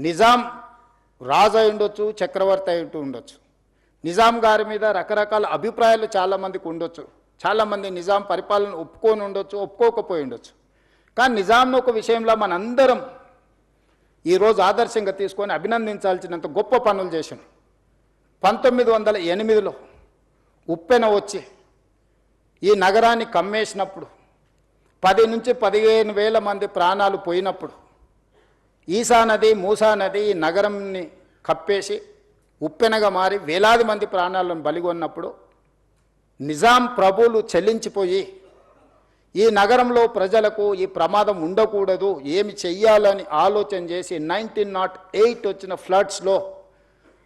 నిజాం రాజు అయి ఉండొచ్చు, చక్రవర్తి అయి ఉండొచ్చు. నిజాం గారి మీద రకరకాల అభిప్రాయాలు చాలామందికి ఉండొచ్చు. చాలామంది నిజాం పరిపాలన ఒప్పుకొని ఉండొచ్చు, ఒప్పుకోకపోయి ఉండొచ్చు. కానీ నిజాంను ఒక విషయంలో మనందరం ఈరోజు ఆదర్శంగా తీసుకొని అభినందించాల్సినంత గొప్ప పనులు చేశాను. 1908లో ఉప్పెన వచ్చి ఈ నగరాన్ని కమ్మేసినప్పుడు 10 నుంచి 15 వేల మంది ప్రాణాలు పోయినప్పుడు ఈసా నది, మూసా నది ఈ నగరంని కప్పేసి ఉప్పెనగా మారి వేలాది మంది ప్రాణాలను బలిగొన్నప్పుడు నిజాం ప్రభువులు చెల్లించిపోయి ఈ నగరంలో ప్రజలకు ఈ ప్రమాదం ఉండకూడదు, ఏమి చెయ్యాలని ఆలోచన చేసి 1908 వచ్చిన ఫ్లడ్స్లో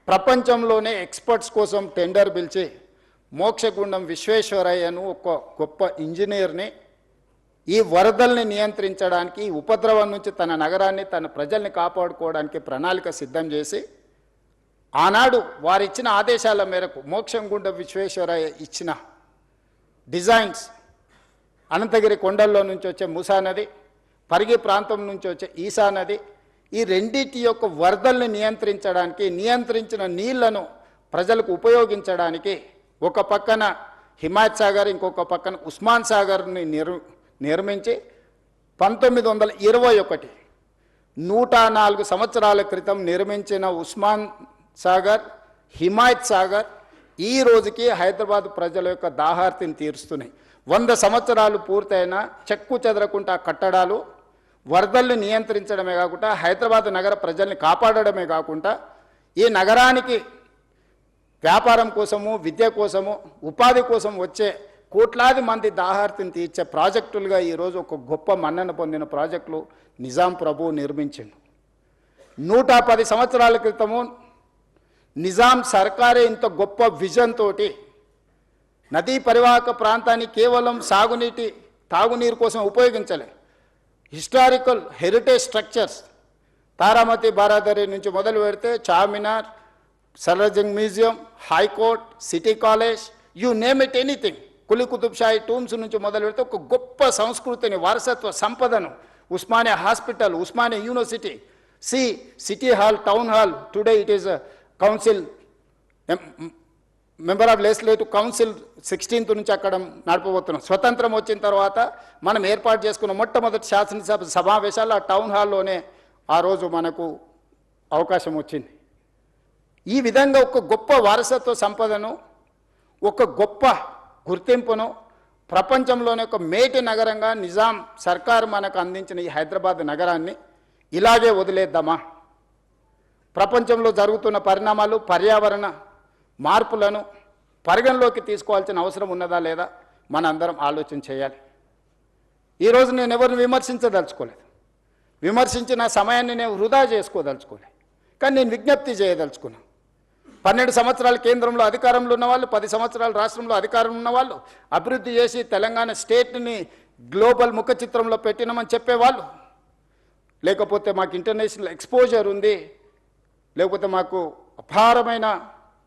ప్రపంచంలోనే ఎక్స్పర్ట్స్ కోసం టెండర్ పిలిచి మోక్షగుండం విశ్వేశ్వరయ్యను ఒక గొప్ప ఇంజనీర్ని ఈ వరదల్ని నియంత్రించడానికి, ఈ ఉపద్రవం నుంచి తన నగరాన్ని, తన ప్రజల్ని కాపాడుకోవడానికి ప్రణాళిక సిద్ధం చేసి ఆనాడు వారిచ్చిన ఆదేశాల మేరకు మోక్షగుండం విశ్వేశ్వరయ్య ఇచ్చిన డిజైన్స్ అనంతగిరి కొండల్లో నుంచి వచ్చే మూసా నది, పరిగి ప్రాంతం నుంచి వచ్చే ఈసా నది, ఈ రెండింటి యొక్క వరదల్ని నియంత్రించడానికి, నియంత్రించిన నీళ్లను ప్రజలకు ఉపయోగించడానికి ఒక పక్కన హిమాయత్ సాగర్, ఇంకొక పక్కన ఉస్మాన్ సాగర్ని నిర్మించి 1921 104 సంవత్సరాల క్రితం నిర్మించిన ఉస్మాన్ సాగర్, హిమాయత్ సాగర్ ఈ రోజుకి హైదరాబాద్ ప్రజల యొక్క దాహార్తిని తీరుస్తున్నాయి. 100 సంవత్సరాలు పూర్తయిన చెక్కు చెదరకుండా కట్టడాలు వరదల్ని నియంత్రించడమే కాకుండా హైదరాబాద్ నగర ప్రజల్ని కాపాడడమే కాకుండా ఈ నగరానికి వ్యాపారం కోసము, విద్య కోసము, ఉపాధి కోసం వచ్చే కోట్లాది మంది దాహార్తిని తీర్చే ప్రాజెక్టులుగా ఈరోజు ఒక గొప్ప మన్నన పొందిన ప్రాజెక్టులు నిజాం ప్రభువు నిర్మించిండు. 110 సంవత్సరాల క్రితము నిజాం సర్కారే ఇంత గొప్ప విజన్ తోటి నదీ పరివాహక ప్రాంతాన్ని కేవలం తాగునీరు కోసం ఉపయోగించలే. Historical heritage structures Taramati Baradari నుంచి మొదలు పెడితే Charminar, Salar Jung museum, high court, city college, you name it anything, Quli Qutb Shahi tombs నుంచి మొదలు పెడితే ఒక గొప్ప సంస్కృతిని, వారసత్వ సంపదను, Osmania hospital, Osmania university, city hall, town hall, today it is council member of legislative council 16th నుంచి అక్కడ నడపబోతున్నాం. స్వతంత్రం వచ్చిన తర్వాత మనం ఏర్పాటు చేసుకున్న మొట్టమొదటి శాసనసభ సమావేశాలు ఆ టౌన్ హాల్లోనే ఆ రోజు మనకు అవకాశం వచ్చింది. ఈ విధంగా ఒక గొప్ప వారసత్వ సంపదను, ఒక గొప్ప గుర్తింపును ప్రపంచంలోనే ఒక మేటి నగరంగా నిజాం సర్కారు మనకు అందించిన ఈ హైదరాబాద్ నగరాన్ని ఇలాగే వదిలేద్దామా? ప్రపంచంలో జరుగుతున్న పరిణామాలు, పర్యావరణ మార్పులను పరిగణలోకి తీసుకోవాల్సిన అవసరం ఉన్నదా లేదా మనందరం ఆలోచన చేయాలి. ఈరోజు నేను ఎవరిని విమర్శించదలుచుకోలేదు, విమర్శించిన సమయాన్ని నేను వృధా చేసుకోదలుచుకోలేదు. కానీ నేను విజ్ఞప్తి చేయదలుచుకున్నాను. 12 సంవత్సరాలు కేంద్రంలో అధికారంలో ఉన్నవాళ్ళు, 10 సంవత్సరాలు రాష్ట్రంలో అధికారం ఉన్నవాళ్ళు, అభివృద్ధి చేసి తెలంగాణ స్టేట్ని గ్లోబల్ ముఖ చిత్రంలో పెట్టినామని చెప్పేవాళ్ళు, లేకపోతే మాకు ఇంటర్నేషనల్ ఎక్స్పోజర్ ఉంది, లేకపోతే మాకు అపారమైన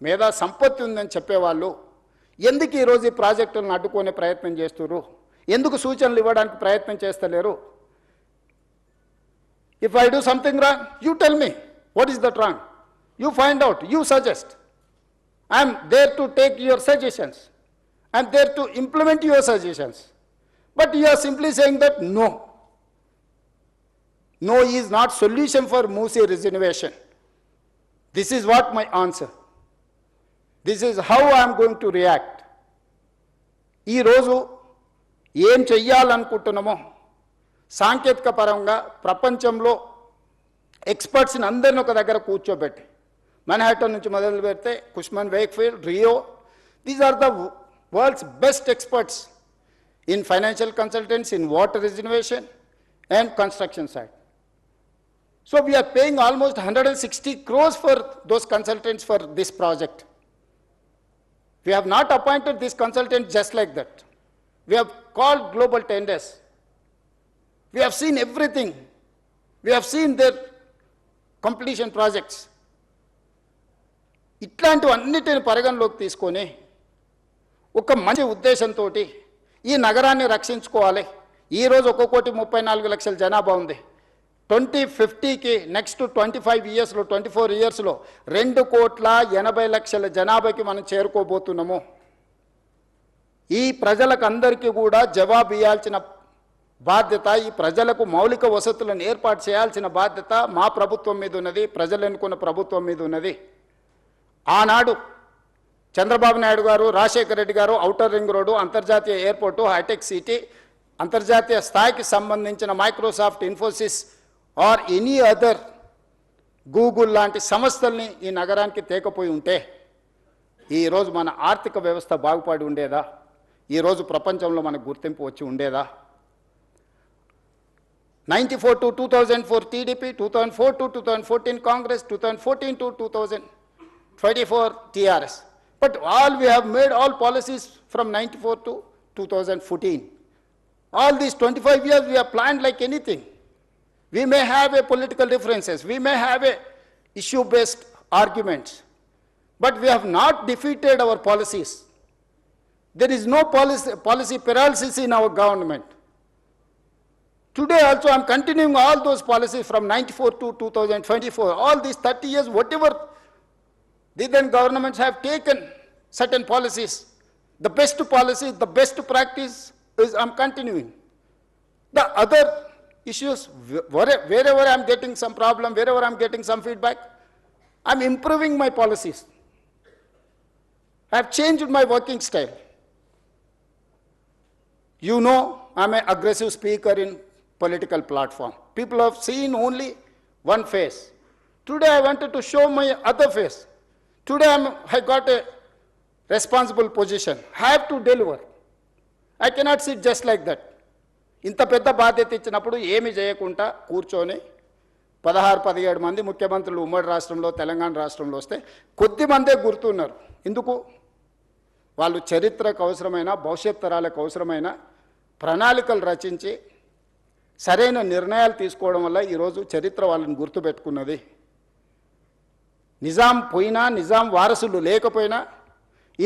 మేధా సంపత్తి ఉందని చెప్పేవాళ్ళు ఎందుకు ఈరోజు ఈ ప్రాజెక్టులను అడ్డుకునే ప్రయత్నం చేస్తున్నారు? ఎందుకు సూచనలు ఇవ్వడానికి ప్రయత్నం చేస్తలేరు? If I do something wrong, you tell me what is that wrong, you find out, you suggest. I'm there to take your suggestions, I'm there to implement your suggestions. But you are simply saying that no is not solution for Moosi reservation. This is what my answer. This is how I am going to react. ఈ రోజు ఏం చెయ్యాలనుకుంటున్నామో సాంకేతిక పరంగా ప్రపంచంలో ఎక్స్పర్ట్స్ని అందరిని ఒక దగ్గర కూర్చోబెట్టి, మన్హాటన్ నుంచి మొదలు పెడితే Cushman Wakefield, Rio, these are the world's best experts in financial consultants, in water reservation and construction side. So we are paying almost 160 crores for those consultants for this project. We have not appointed this consultant just like that. We have called global tenders. We have seen everything. We have seen their completion projects. ఇట్లాంటివన్నిటిని పరిగణలోకి తీసుకొని ఒక మంచి ఉద్దేశంతో ఈ నగరాన్ని రక్షించుకోవాలి. ఈరోజు 1,34,00,000 జనాభా ఉంది. 2050కి నెక్స్ట్ 25 ఇయర్స్లో 24 ఇయర్స్లో 2,80,00,000 జనాభాకి మనం చేరుకోబోతున్నాము. ఈ ప్రజలకు అందరికీ కూడా జవాబు ఇవ్వాల్సిన బాధ్యత, ఈ ప్రజలకు మౌలిక వసతులను ఏర్పాటు చేయాల్సిన బాధ్యత మా ప్రభుత్వం మీద ఉన్నది, ప్రజలు ఎన్నుకున్న ప్రభుత్వం మీద ఉన్నది. ఆనాడు చంద్రబాబు నాయుడు గారు, రాజశేఖర రెడ్డి గారు ఔటర్ రింగ్ రోడ్డు, అంతర్జాతీయ ఎయిర్పోర్టు, హైటెక్ సిటీ, అంతర్జాతీయ స్థాయికి సంబంధించిన Microsoft, Infosys or any other Google లాంటి సంస్థల్ని ఈ నగరానికి తేకపోయి ఉంటే ఈరోజు మన ఆర్థిక వ్యవస్థ బాగుపడి ఉండేదా? ఈరోజు ప్రపంచంలో మనకు గుర్తింపు వచ్చి ఉండేదా? 94 to 2004 TDP, 2004 to 2014 Congress, 2014 to 2024 TRS. But we have made all policies from 94 to 2014. All these 25 years we have planned like anything. We may have a political differences, we may have a issue-based arguments, but we have not defeated our policies. There is no policy paralysis in our government. Today also I am continuing all those policies from 94 to 2024. All these 30 years, whatever the then governments have taken certain policies, the best policy, the best practice is I am continuing. The other issues, wherever I am getting some problem, wherever I am getting some feedback, I am improving my policies. I have changed my working style. You know, I am an aggressive speaker in political platform. People have seen only one face. Today I wanted to show my other face. Today I got a responsible position. I have to deliver. I cannot sit just like that. ఇంత పెద్ద బాధ్యత ఇచ్చినప్పుడు ఏమి చేయకుండా కూర్చొని 16-17 మంది ముఖ్యమంత్రులు ఉమ్మడి రాష్ట్రంలో, తెలంగాణ రాష్ట్రంలో వస్తే కొద్ది మందే గుర్తున్నారు. ఎందుకు? వాళ్ళు చరిత్రకు అవసరమైన, భవిష్యత్ తరాలకు అవసరమైన ప్రణాళికలు రచించి సరైన నిర్ణయాలు తీసుకోవడం వల్ల ఈరోజు చరిత్ర వాళ్ళని గుర్తుపెట్టుకున్నది. నిజాం పోయినా, నిజాం వారసులు లేకపోయినా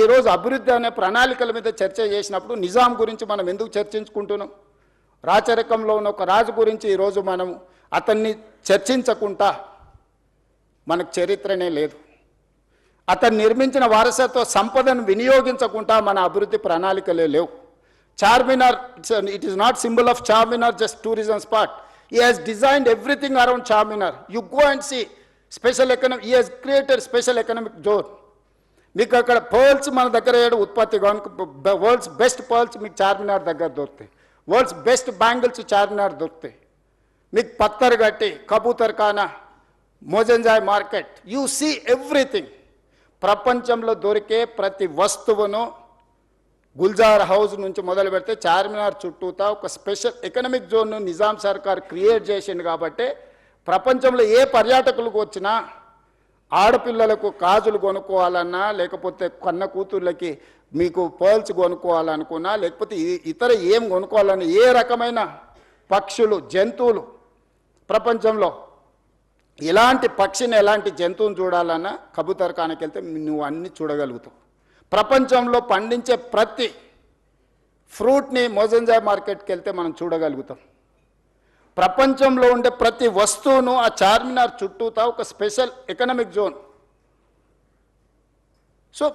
ఈరోజు అభివృద్ధి అనే ప్రణాళికల మీద చర్చ చేసినప్పుడు నిజాం గురించి మనం ఎందుకు చర్చించుకుంటున్నాం? రాచరికంలో ఉన్న ఒక రాజు గురించి ఈరోజు మనం అతన్ని చర్చించకుండా మనకు చరిత్రనే లేదు. అతను నిర్మించిన వారసత్వ సంపదను వినియోగించకుండా మన అభివృద్ధి ప్రణాళికలే లేవు. Charminar, it is not symbol of Charminar, just tourism spot. He has designed everything around Charminar. You go and see special economic, he has created special economic zone. మీకు అక్కడ పర్ల్స్ మన దగ్గర ఉత్పత్తి వరల్డ్స్ బెస్ట్ పర్ల్స్ మీకు చార్మినార్ దగ్గర దొరుకుతాయి. World's best bangles Charminar దొరుకుతాయి. మీకు పత్తర్ గట్టి, కబూతర్ ఖానా, Mozamjahi market, you see everything. ప్రపంచంలో దొరికే ప్రతి వస్తువును గుల్జార్ హౌస్ నుంచి మొదలు పెడితే చార్మినార్ చుట్టూతా ఒక స్పెషల్ ఎకనామిక్ జోన్ను నిజాం సర్కార్ క్రియేట్ చేసింది. కాబట్టి ప్రపంచంలో ఏ పర్యాటకులకు వచ్చినా ఆడపిల్లలకు గాజులు కొనుక్కోవాలన్నా, లేకపోతే కన్న కూతుర్లకి మీకు పర్ల్స్ కొనుక్కోవాలనుకున్నా, లేకపోతే ఇతర ఏం కొనుక్కోవాలన్నా, ఏ రకమైన పక్షులు, జంతువులు ప్రపంచంలో ఇలాంటి పక్షిని, ఎలాంటి జంతువుని చూడాలన్నా కబూతర్ ఖానాకి వెళ్తే నువ్వు అన్నీ చూడగలుగుతావు. ప్రపంచంలో పండించే ప్రతి ఫ్రూట్ని మోజంజాయ్ మార్కెట్కి వెళ్తే మనం చూడగలుగుతాం. ప్రపంచంలో ఉండే ప్రతి వస్తువును ఆ చార్మినార్ చుట్టూతా ఒక స్పెషల్ ఎకనామిక్ జోన్. సో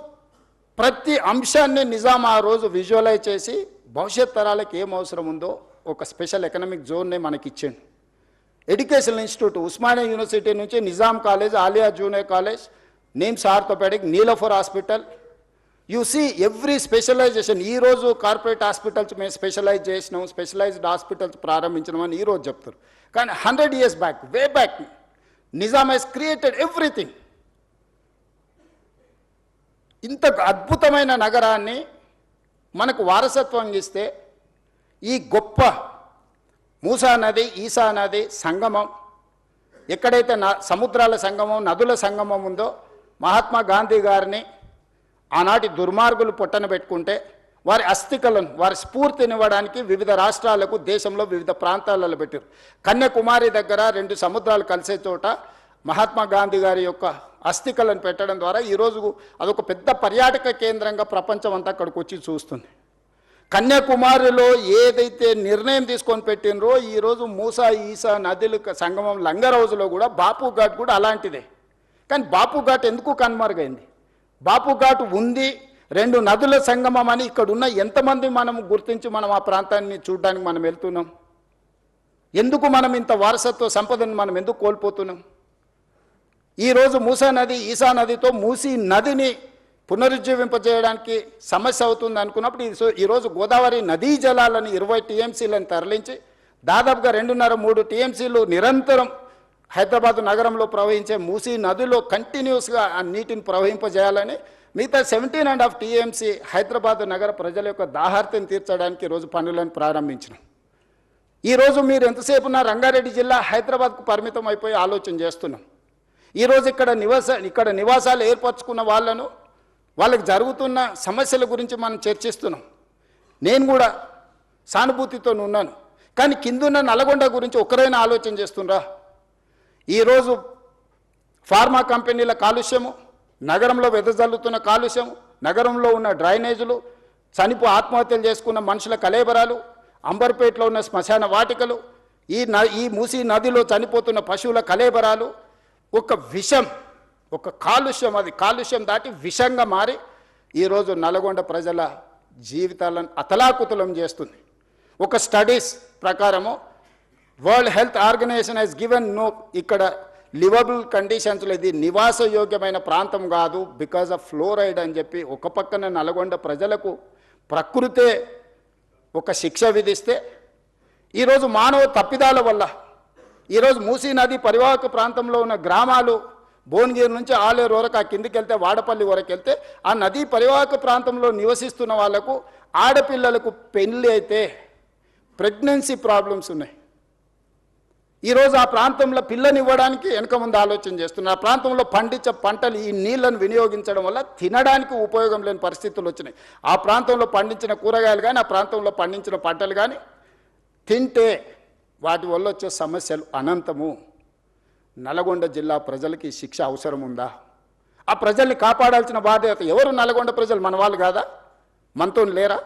ప్రతి అంశాన్ని నిజాం ఆ రోజు విజువలైజ్ చేసి భవిష్యత్ తరాలకు ఏం అవసరం ఉందో ఒక స్పెషల్ ఎకనామిక్ జోన్నే మనకి ఇచ్చిండు. ఎడ్యుకేషనల్ ఇన్స్టిట్యూట్, ఉస్మానియా యూనివర్సిటీ నుంచి Nizam college, Aliya junior college, NIMS orthopedic, Niloufer hospital, you see every specialization. ఈరోజు కార్పొరేట్ హాస్పిటల్స్ మేము స్పెషలైజ్ చేసినాం, స్పెషలైజ్డ్ హాస్పిటల్స్ ప్రారంభించినామని ఈరోజు చెప్తారు. కానీ 100 years back, way back, Nizam has created everything. ఇంత అద్భుతమైన నగరాన్ని మనకు వారసత్వం ఇస్తే ఈ గొప్ప మూసా నది, ఈసా నది సంగమం, ఎక్కడైతే సముద్రాల సంగమం, నదుల సంగమం ఉందో, మహాత్మా గాంధీ గారిని ఆనాటి దుర్మార్గులు పొట్టన పెట్టుకుంటే వారి అస్థికలను, వారి స్ఫూర్తినివ్వడానికి వివిధ రాష్ట్రాలకు, దేశంలో వివిధ ప్రాంతాలలో పెట్టారు. కన్యాకుమారి దగ్గర 2 సముద్రాలు కలిసే చోట మహాత్మా గాంధీ గారి యొక్క అస్థికలను పెట్టడం ద్వారా ఈరోజు అదొక పెద్ద పర్యాటక కేంద్రంగా ప్రపంచం అంతా అక్కడికి వచ్చి చూస్తుంది. కన్యాకుమారిలో ఏదైతే నిర్ణయం తీసుకొని పెట్టినరో ఈరోజు మూసా ఈసా నదుల సంగమం లంగర్ హౌస్లో కూడా బాపు ఘాట్ కూడా అలాంటిదే. కానీ బాపు ఘాట్ ఎందుకు కనుమరుగైంది? బాపు ఘాట్ ఉంది, 2 నదుల సంగమం అని ఇక్కడ ఉన్న ఎంతమంది మనం గుర్తించి మనం ఆ ప్రాంతాన్ని చూడడానికి మనం వెళ్తున్నాం? ఎందుకు మనం ఇంత వారసత్వ సంపదను మనం ఎందుకు కోల్పోతున్నాం? ఈరోజు మూసా నది ఈసా నదితో మూసీ నదిని పునరుజ్జీవింపజేయడానికి సమస్య అవుతుంది అనుకున్నప్పుడు ఈరోజు గోదావరి నదీ జలాలను 20 టీఎంసీలను తరలించి దాదాపుగా 2.5-3 టీఎంసీలు నిరంతరం హైదరాబాద్ నగరంలో ప్రవహించే మూసీ నదిలో కంటిన్యూస్గా ఆ నీటిని ప్రవహింపజేయాలని మిగతా 17.5 టీఎంసీ హైదరాబాద్ నగర ప్రజల యొక్క దాహార్తిని తీర్చడానికి ఈరోజు పనులను ప్రారంభించినాం. ఈరోజు మీరు ఎంతసేపు నా రంగారెడ్డి జిల్లా హైదరాబాద్కు పరిమితం అయిపోయి ఆలోచన చేస్తున్నాం. ఈరోజు ఇక్కడ నివాసాలు ఏర్పరచుకున్న వాళ్ళకి జరుగుతున్న సమస్యల గురించి మనం చర్చిస్తున్నాం. నేను కూడా సానుభూతితో ఉన్నాను. కానీ కిందున్న నల్గొండ గురించి ఒకరైనా ఆలోచన చేస్తుండ్రా? ఈరోజు ఫార్మా కంపెనీల కాలుష్యము, నగరంలో వెదజల్లుతున్న కాలుష్యం, నగరంలో ఉన్న డ్రైనేజీలు, ఆత్మహత్యలు చేసుకున్న మనుషుల కలేబరాలు, అంబర్పేటలో ఉన్న శ్మశాన వాటికలు, ఈ మూసీ నదిలో చనిపోతున్న పశువుల కలేబరాలు, ఒక విషం, ఒక కాలుష్యం, అది కాలుష్యం దాటి విషంగా మారి ఈరోజు నల్గొండ ప్రజల జీవితాలను అతలాకుతలం చేస్తుంది. ఒక స్టడీస్ ప్రకారము World Health Organization has given no ఇక్కడ లివబుల్ కండిషన్స్లో ఇది నివాసయోగ్యమైన ప్రాంతం కాదు బికాజ్ ఆఫ్ ఫ్లోరైడ్ అని చెప్పి ఒక పక్కన నల్గొండ ప్రజలకు ప్రకృతే ఒక శిక్ష విధిస్తే, ఈరోజు మానవ తప్పిదాల వల్ల ఈరోజు మూసీ నది పరివాహక ప్రాంతంలో ఉన్న గ్రామాలు భువనగిరి నుంచి ఆలేరు వరకు, ఆ కిందికి వెళ్తే వాడపల్లి వరకు వెళ్తే ఆ నదీ పరివాహక ప్రాంతంలో నివసిస్తున్న వాళ్లకు ఆడపిల్లలకు పెళ్ళి అయితే ప్రెగ్నెన్సీ ప్రాబ్లమ్స్ ఉన్నాయి. ఈరోజు ఆ ప్రాంతంలో పిల్లనివ్వడానికి వెనక ముందు ఆలోచన చేస్తున్నారు. ఆ ప్రాంతంలో పండించే పంటలు ఈ నీళ్లను వినియోగించడం వల్ల తినడానికి ఉపయోగం లేని పరిస్థితులు వచ్చినాయి. ఆ ప్రాంతంలో పండించిన కూరగాయలు కానీ, ఆ ప్రాంతంలో పండించిన పంటలు కానీ తింటే వాటి వల్ల వచ్చే సమస్యలు అనంతము. నల్గొండ జిల్లా ప్రజలకి శిక్ష అవసరం ఉందా? ఆ ప్రజల్ని కాపాడాల్సిన బాధ్యత ఎవరు? నల్గొండ ప్రజలు మన వాళ్ళు కాదా? మనతో లేరా?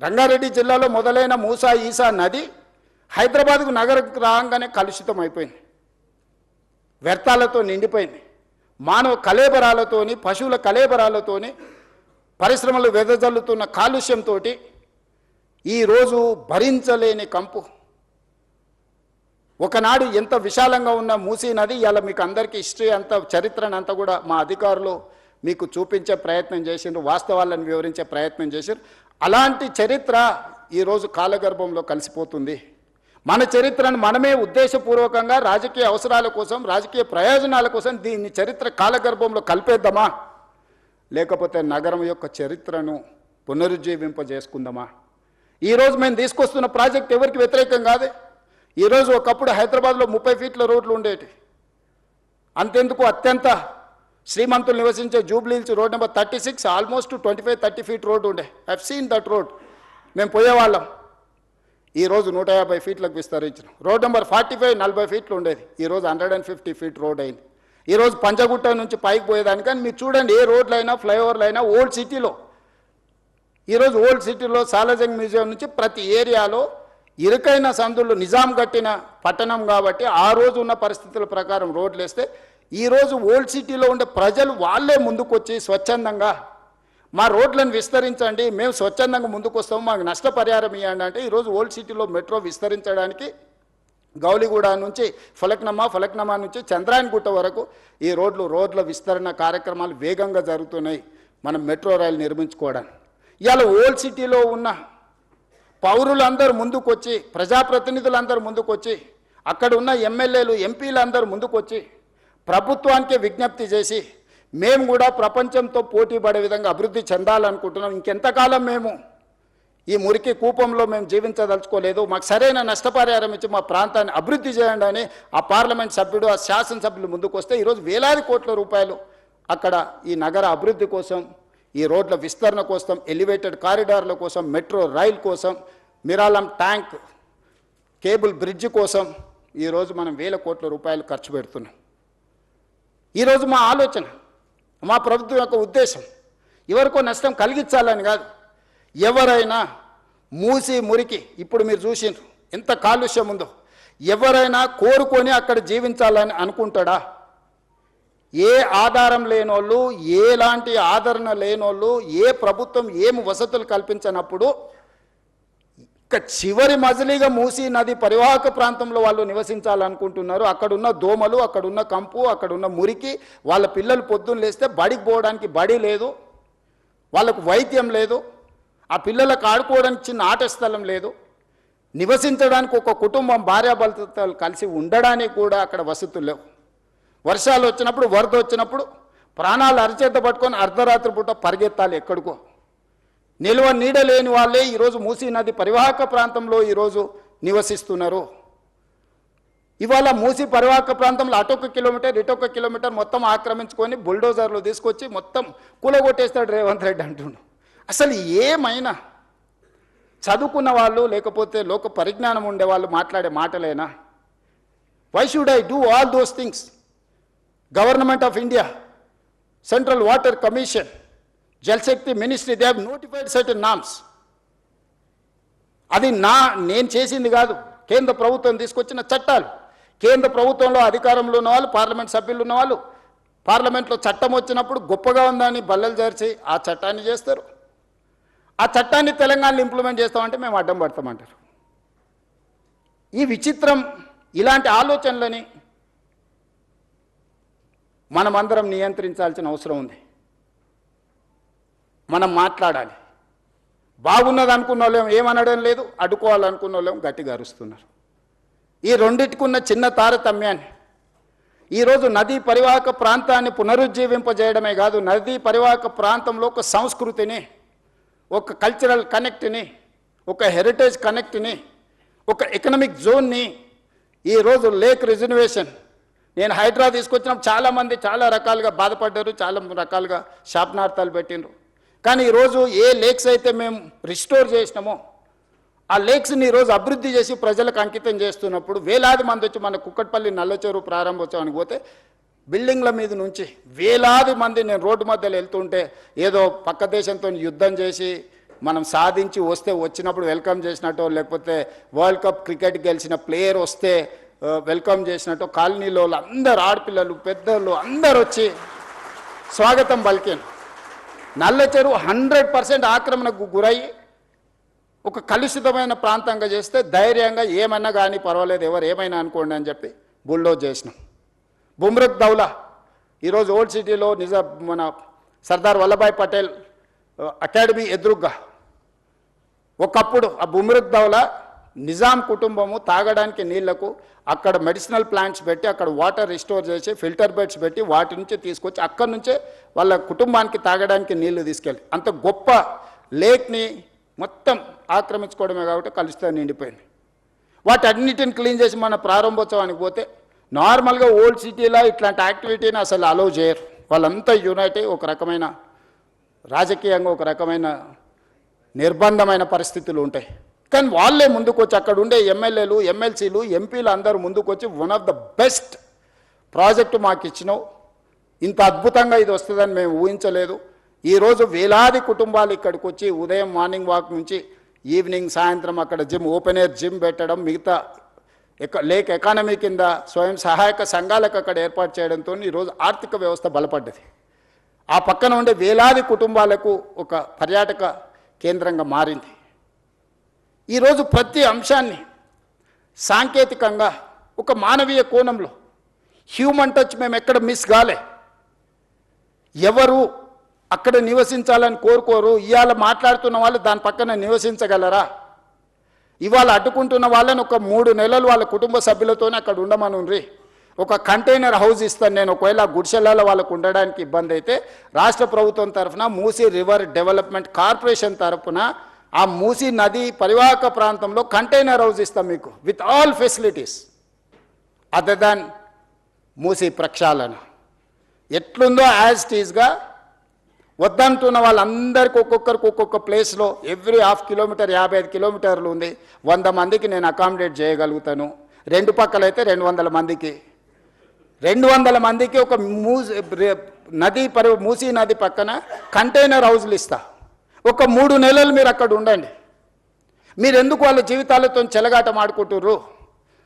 రంగారెడ్డి జిల్లాలో మొదలైన మూసా ఈసా నది హైదరాబాద్కు నగరకు రాగానే కలుషితం అయిపోయింది, వ్యర్థాలతో నిండిపోయింది. మానవ కలేబరాలతోని, పశువుల కలేబరాలతోని, పరిశ్రమలు వెదజల్లుతున్న కాలుష్యంతో ఈరోజు భరించలేని కంపు. ఒకనాడు ఎంత విశాలంగా ఉన్న మూసీ నది ఇవాళ మీకు అందరికీ హిస్టరీ అంతా, చరిత్రను అంతా కూడా మా అధికారులు మీకు చూపించే ప్రయత్నం చేసిండ్రు, వాస్తవాలను వివరించే ప్రయత్నం చేశారు. అలాంటి చరిత్ర ఈరోజు కాలగర్భంలో కలిసిపోతుంది. మన చరిత్రను మనమే ఉద్దేశపూర్వకంగా రాజకీయ అవసరాల కోసం, రాజకీయ ప్రయోజనాల కోసం దీన్ని చరిత్ర కాలగర్భంలో కలిపేద్దామా, లేకపోతే నగరం యొక్క చరిత్రను పునరుజ్జీవింపజేసుకుందామా? ఈరోజు మేము తీసుకొస్తున్న ప్రాజెక్ట్ ఎవరికి వ్యతిరేకం కాదే. ఈరోజు ఒకప్పుడు హైదరాబాద్లో 30 ఫీట్ల రోడ్లు ఉండేవి. అంతెందుకు, అత్యంత శ్రీమంతులు నివసించే Jubilee Hills road number 36 almost 25-30 feet road ఉండే. I have seen that road. మేము పోయేవాళ్ళం. ఈరోజు 150 ఫీట్లకు విస్తరించిన రోడ్ నెంబర్ 45 40 ఫీట్లు ఉండేది. ఈరోజు 150 ఫీట్ రోడ్ అయింది. ఈరోజు పంజగుట్ట నుంచి పైకి పోయేదానికి కానీ మీరు చూడండి, ఏ రోడ్లు అయినా ఫ్లైఓవర్లు అయినా ఓల్డ్ సిటీలో, ఈరోజు ఓల్డ్ సిటీలో సాలార్జంగ్ మ్యూజియం నుంచి ప్రతి ఏరియాలో ఇరుకైన సందులు, నిజాం కట్టిన పట్టణం కాబట్టి ఆ రోజు ఉన్న పరిస్థితుల ప్రకారం రోడ్లు వేస్తే ఈరోజు ఓల్డ్ సిటీలో ఉండే ప్రజలు వాళ్ళే ముందుకొచ్చి స్వచ్ఛందంగా మా రోడ్లను విస్తరించండి, మేము స్వచ్ఛందంగా ముందుకు వస్తాము, మాకు నష్టపరిహారం ఇవ్వండి అంటే ఈరోజు ఓల్డ్ సిటీలో మెట్రో విస్తరించడానికి గౌలిగూడ నుంచి ఫలక్నమా నుంచి చంద్రాయణగుట్ట వరకు ఈ రోడ్ల విస్తరణ కార్యక్రమాలు వేగంగా జరుగుతున్నాయి మనం మెట్రో రైలు నిర్మించుకోవడానికి. ఇవాళ ఓల్డ్ సిటీలో ఉన్న పౌరులందరూ ముందుకొచ్చి, ప్రజాప్రతినిధులందరూ ముందుకొచ్చి, అక్కడ ఉన్న ఎమ్మెల్యేలు ఎంపీలందరూ ముందుకొచ్చి ప్రభుత్వానికే విజ్ఞప్తి చేసి మేము కూడా ప్రపంచంతో పోటీ పడే విధంగా అభివృద్ధి చెందాలనుకుంటున్నాం. ఇంకెంతకాలం మేము ఈ మురికి కూపంలో మేము జీవించదలుచుకోలేదు, మాకు సరైన నష్టపరిహారం ఇచ్చి మా ప్రాంతాన్ని అభివృద్ధి చేయండి అని ఆ పార్లమెంట్ సభ్యుడు, ఆ శాసనసభ్యులు ముందుకు వస్తే ఈరోజు వేలాది కోట్ల రూపాయలు అక్కడ ఈ నగర అభివృద్ధి కోసం, ఈ రోడ్ల విస్తరణ కోసం, ఎలివేటెడ్ కారిడార్ల కోసం, మెట్రో రైల్ కోసం, మిరాలం ట్యాంక్ కేబుల్ బ్రిడ్జ్ కోసం ఈరోజు మనం వేల కోట్ల రూపాయలు ఖర్చు పెడుతున్నాం. ఈరోజు మా ఆలోచన, మా ప్రభుత్వం యొక్క ఉద్దేశం ఎవరికో నష్టం కలిగించాలని కాదు. ఎవరైనా మూసి మురికి ఇప్పుడు మీరు చూసిండ్రు ఎంత కాలుష్యం ఉందో, ఎవరైనా కోరుకొని అక్కడ జీవించాలని అనుకుంటాడా? ఏ ఆధారం లేనోళ్ళు, ఎలాంటి ఆదరణ లేనోళ్ళు, ఏ ప్రభుత్వం ఏం వసతులు కల్పించనప్పుడు ఇక చివరి మజిలీగా మూసీ నది పరివాహక ప్రాంతంలో వాళ్ళు నివసించాలనుకుంటున్నారు. అక్కడున్న దోమలు, అక్కడున్న కంపు, అక్కడున్న మురికి, వాళ్ళ పిల్లలు పొద్దున్న లేస్తే బడికి పోవడానికి బడి లేదు, వాళ్ళకు వైద్యం లేదు, ఆ పిల్లలకు ఆడుకోవడానికి చిన్న ఆట స్థలం లేదు, నివసించడానికి ఒక కుటుంబం భార్యాభర్తలు కలిసి ఉండడానికి కూడా అక్కడ వసతులు లేవు. వర్షాలు వచ్చినప్పుడు, వరద వచ్చినప్పుడు ప్రాణాలు అరిచేత పట్టుకొని అర్ధరాత్రి పూట పరిగెత్తాలి ఎక్కడికో. నిల్వ నీడ లేని వాళ్ళే ఈరోజు మూసీ నది పరివాహక ప్రాంతంలో ఈరోజు నివసిస్తున్నారు. ఇవాళ మూసీ పరివాహక ప్రాంతంలో అటొక కిలోమీటర్ ఇటొక కిలోమీటర్ మొత్తం ఆక్రమించుకొని బుల్డోజర్లు తీసుకొచ్చి మొత్తం కూలగొట్టేస్తాడు రేవంత్ రెడ్డి అంటుండు. అసలు ఏమైనా చదువుకున్న వాళ్ళు లేకపోతే లోక పరిజ్ఞానం ఉండే వాళ్ళు మాట్లాడే మాటలేనా? Why should I do all those things? Government of India, central water commission, Jal Shakti ministry, they have notified certain norms. అది నేను చేసింది కాదు, కేంద్ర ప్రభుత్వం తీసుకొచ్చిన చట్టాలు. కేంద్ర ప్రభుత్వంలో అధికారంలో ఉన్న వాళ్ళు, పార్లమెంట్ సభ్యులు ఉన్న వాళ్ళు పార్లమెంట్లో చట్టం వచ్చినప్పుడు గొప్పగా ఉందని బల్లలు జరిచి ఆ చట్టాన్ని చేస్తారు. ఆ చట్టాన్ని తెలంగాణలో ఇంప్లిమెంట్ చేస్తామంటే మేము అడ్డం పడతామంటారు. ఈ విచిత్రం, ఇలాంటి ఆలోచనలని మనమందరం నియంత్రించాల్సిన అవసరం ఉంది. మనం మాట్లాడాలి. బాగున్నది అనుకున్న వాళ్ళేం ఏమనడం లేదు, అడ్డుకోవాలనుకున్న వాళ్ళేం గట్టిగా అరుస్తున్నారు. ఈ రెండింటికున్న చిన్న తారతమ్యాన్ని ఈరోజు నదీ పరివాహక ప్రాంతాన్ని పునరుజ్జీవింపజేయడమే కాదు, నదీ పరివాహక ప్రాంతంలో ఒక సంస్కృతిని, ఒక కల్చరల్ కనెక్ట్ని, ఒక హెరిటేజ్ కనెక్ట్ని, ఒక ఎకనామిక్ జోన్ని, ఈరోజు లేక్ రిజర్వేషన్, నేను హైడ్రా తీసుకొచ్చినప్పుడు చాలామంది చాలా రకాలుగా బాధపడ్డారు, చాలా రకాలుగా శాపనార్థాలు పెట్టిండ్రు. కానీ ఈరోజు ఏ లేక్స్ అయితే మేము రిస్టోర్ చేసినామో ఆ లేక్స్ని ఈరోజు అభివృద్ధి చేసి ప్రజలకు అంకితం చేస్తున్నప్పుడు వేలాది మంది వచ్చి మన కుక్కట్పల్లి నల్లచెరువు ప్రారంభోత్సవానికి పోతే బిల్డింగ్ల మీద నుంచి వేలాది మంది, నేను రోడ్డు మధ్యలో వెళ్తుంటే ఏదో పక్క దేశంతో యుద్ధం చేసి మనం సాధించి వస్తే వచ్చినప్పుడు వెల్కమ్ చేసినట్టు, లేకపోతే వరల్డ్ కప్ క్రికెట్ గెలిచిన ప్లేయర్ వస్తే వెల్కమ్ చేసినట్టు కాలనీలో అందరు ఆడపిల్లలు పెద్దలు అందరు వచ్చి స్వాగతం పలికాను. నల్లచెరువు 100% ఆక్రమణకు గురయ్యి ఒక కలుషితమైన ప్రాంతంగా చేస్తే ధైర్యంగా ఏమన్నా కానీ పర్వాలేదు, ఎవరు ఏమైనా అనుకోండి అని చెప్పి బుల్డోజ్ చేసినాం. బుమ్రక్ దౌలా ఈరోజు ఓల్డ్ సిటీలో మన సర్దార్ వల్లభాయ్ పటేల్ అకాడమీ ఎదురుగ్గా ఒకప్పుడు ఆ బుమ్రక్ దౌలా నిజాం కుటుంబము తాగడానికి నీళ్లకు అక్కడ మెడిసినల్ ప్లాంట్స్ పెట్టి అక్కడ వాటర్ రిస్టోర్ చేసి ఫిల్టర్ బెడ్స్ పెట్టి వాటి నుంచి తీసుకొచ్చి అక్కడి నుంచే వాళ్ళ కుటుంబానికి తాగడానికి నీళ్లు తీసుకెళ్ళి అంత గొప్ప లేక్ని మొత్తం ఆక్రమించుకోవడమే కాబట్టి కలుషితం నిండిపోయింది. వాటి అన్నిటిని క్లీన్ చేసి మన ప్రారంభోత్సవానికి పోతే నార్మల్గా ఓల్డ్ సిటీలో ఇట్లాంటి యాక్టివిటీని అసలు అలౌ చేయరు. వాళ్ళంతా యునైట్ అయ్యి ఒక రకమైన రాజకీయంగా ఒక రకమైన నిర్బంధమైన పరిస్థితులు ఉంటాయి. కానీ వాళ్ళే ముందుకు వచ్చి అక్కడ ఉండే ఎమ్మెల్యేలు, ఎమ్మెల్సీలు, ఎంపీలు అందరూ ముందుకు వచ్చి one of the best project మాకు ఇచ్చినావు, ఇంత అద్భుతంగా ఇది వస్తుందని మేము ఊహించలేదు. ఈరోజు వేలాది కుటుంబాలు ఇక్కడికి వచ్చి ఉదయం మార్నింగ్ వాక్ నుంచి ఈవినింగ్ సాయంత్రం అక్కడ జిమ్, ఓపెన్ ఎయిర్ జిమ్ పెట్టడం, మిగతా లేక్ ఎకానమీ కింద స్వయం సహాయక సంఘాలకు అక్కడ ఏర్పాటు చేయడంతో ఈరోజు ఆర్థిక వ్యవస్థ బలపడ్డది. ఆ పక్కన ఉండే వేలాది కుటుంబాలకు ఒక పర్యాటక కేంద్రంగా మారింది. ఈరోజు ప్రతి అంశాన్ని సాంకేతికంగా ఒక మానవీయ కోణంలో హ్యూమన్ టచ్ మేము ఎక్కడ మిస్ కాలే. ఎవరు అక్కడ నివసించాలని కోరుకోరు. ఇవాళ మాట్లాడుతున్న వాళ్ళు దాని పక్కన నివసించగలరా? ఇవాళ అడ్డుకుంటున్న వాళ్ళని ఒక 3 నెలలు వాళ్ళ కుటుంబ సభ్యులతోనే అక్కడ ఉండమనుండ్రి. ఒక కంటైనర్ హౌస్ ఇస్తాను నేను, ఒకవేళ గుడిసెలలో వాళ్ళకు ఉండడానికి ఇబ్బంది అయితే రాష్ట్ర ప్రభుత్వం తరఫున మూసీ రివర్ డెవలప్మెంట్ కార్పొరేషన్ తరఫున ఆ మూసీ నది పరివాహక ప్రాంతంలో కంటైనర్ హౌస్ ఇస్తాం మీకు with all facilities other than Musi ప్రక్షాళన. ఎట్లుందో యాజ్ టీజ్గా వద్దంటున్న వాళ్ళందరికీ ఒక్కొక్కరికి ఒక్కొక్క ప్లేస్లో ఎవ్రీ 1/2 కిలోమీటర్ 55 కిలోమీటర్లు ఉంది, 100 మందికి నేను అకామిడేట్ చేయగలుగుతాను. 2 పక్కలైతే 200 మందికి, 200 మందికి ఒక మూసీ నది పక్కన కంటైనర్ హౌస్లు ఇస్తా. ఒక 3 నెలలు మీరు అక్కడ ఉండండి. మీరు ఎందుకు వాళ్ళ జీవితాలతో చెలగాటం ఆడుకుంటుర్రు?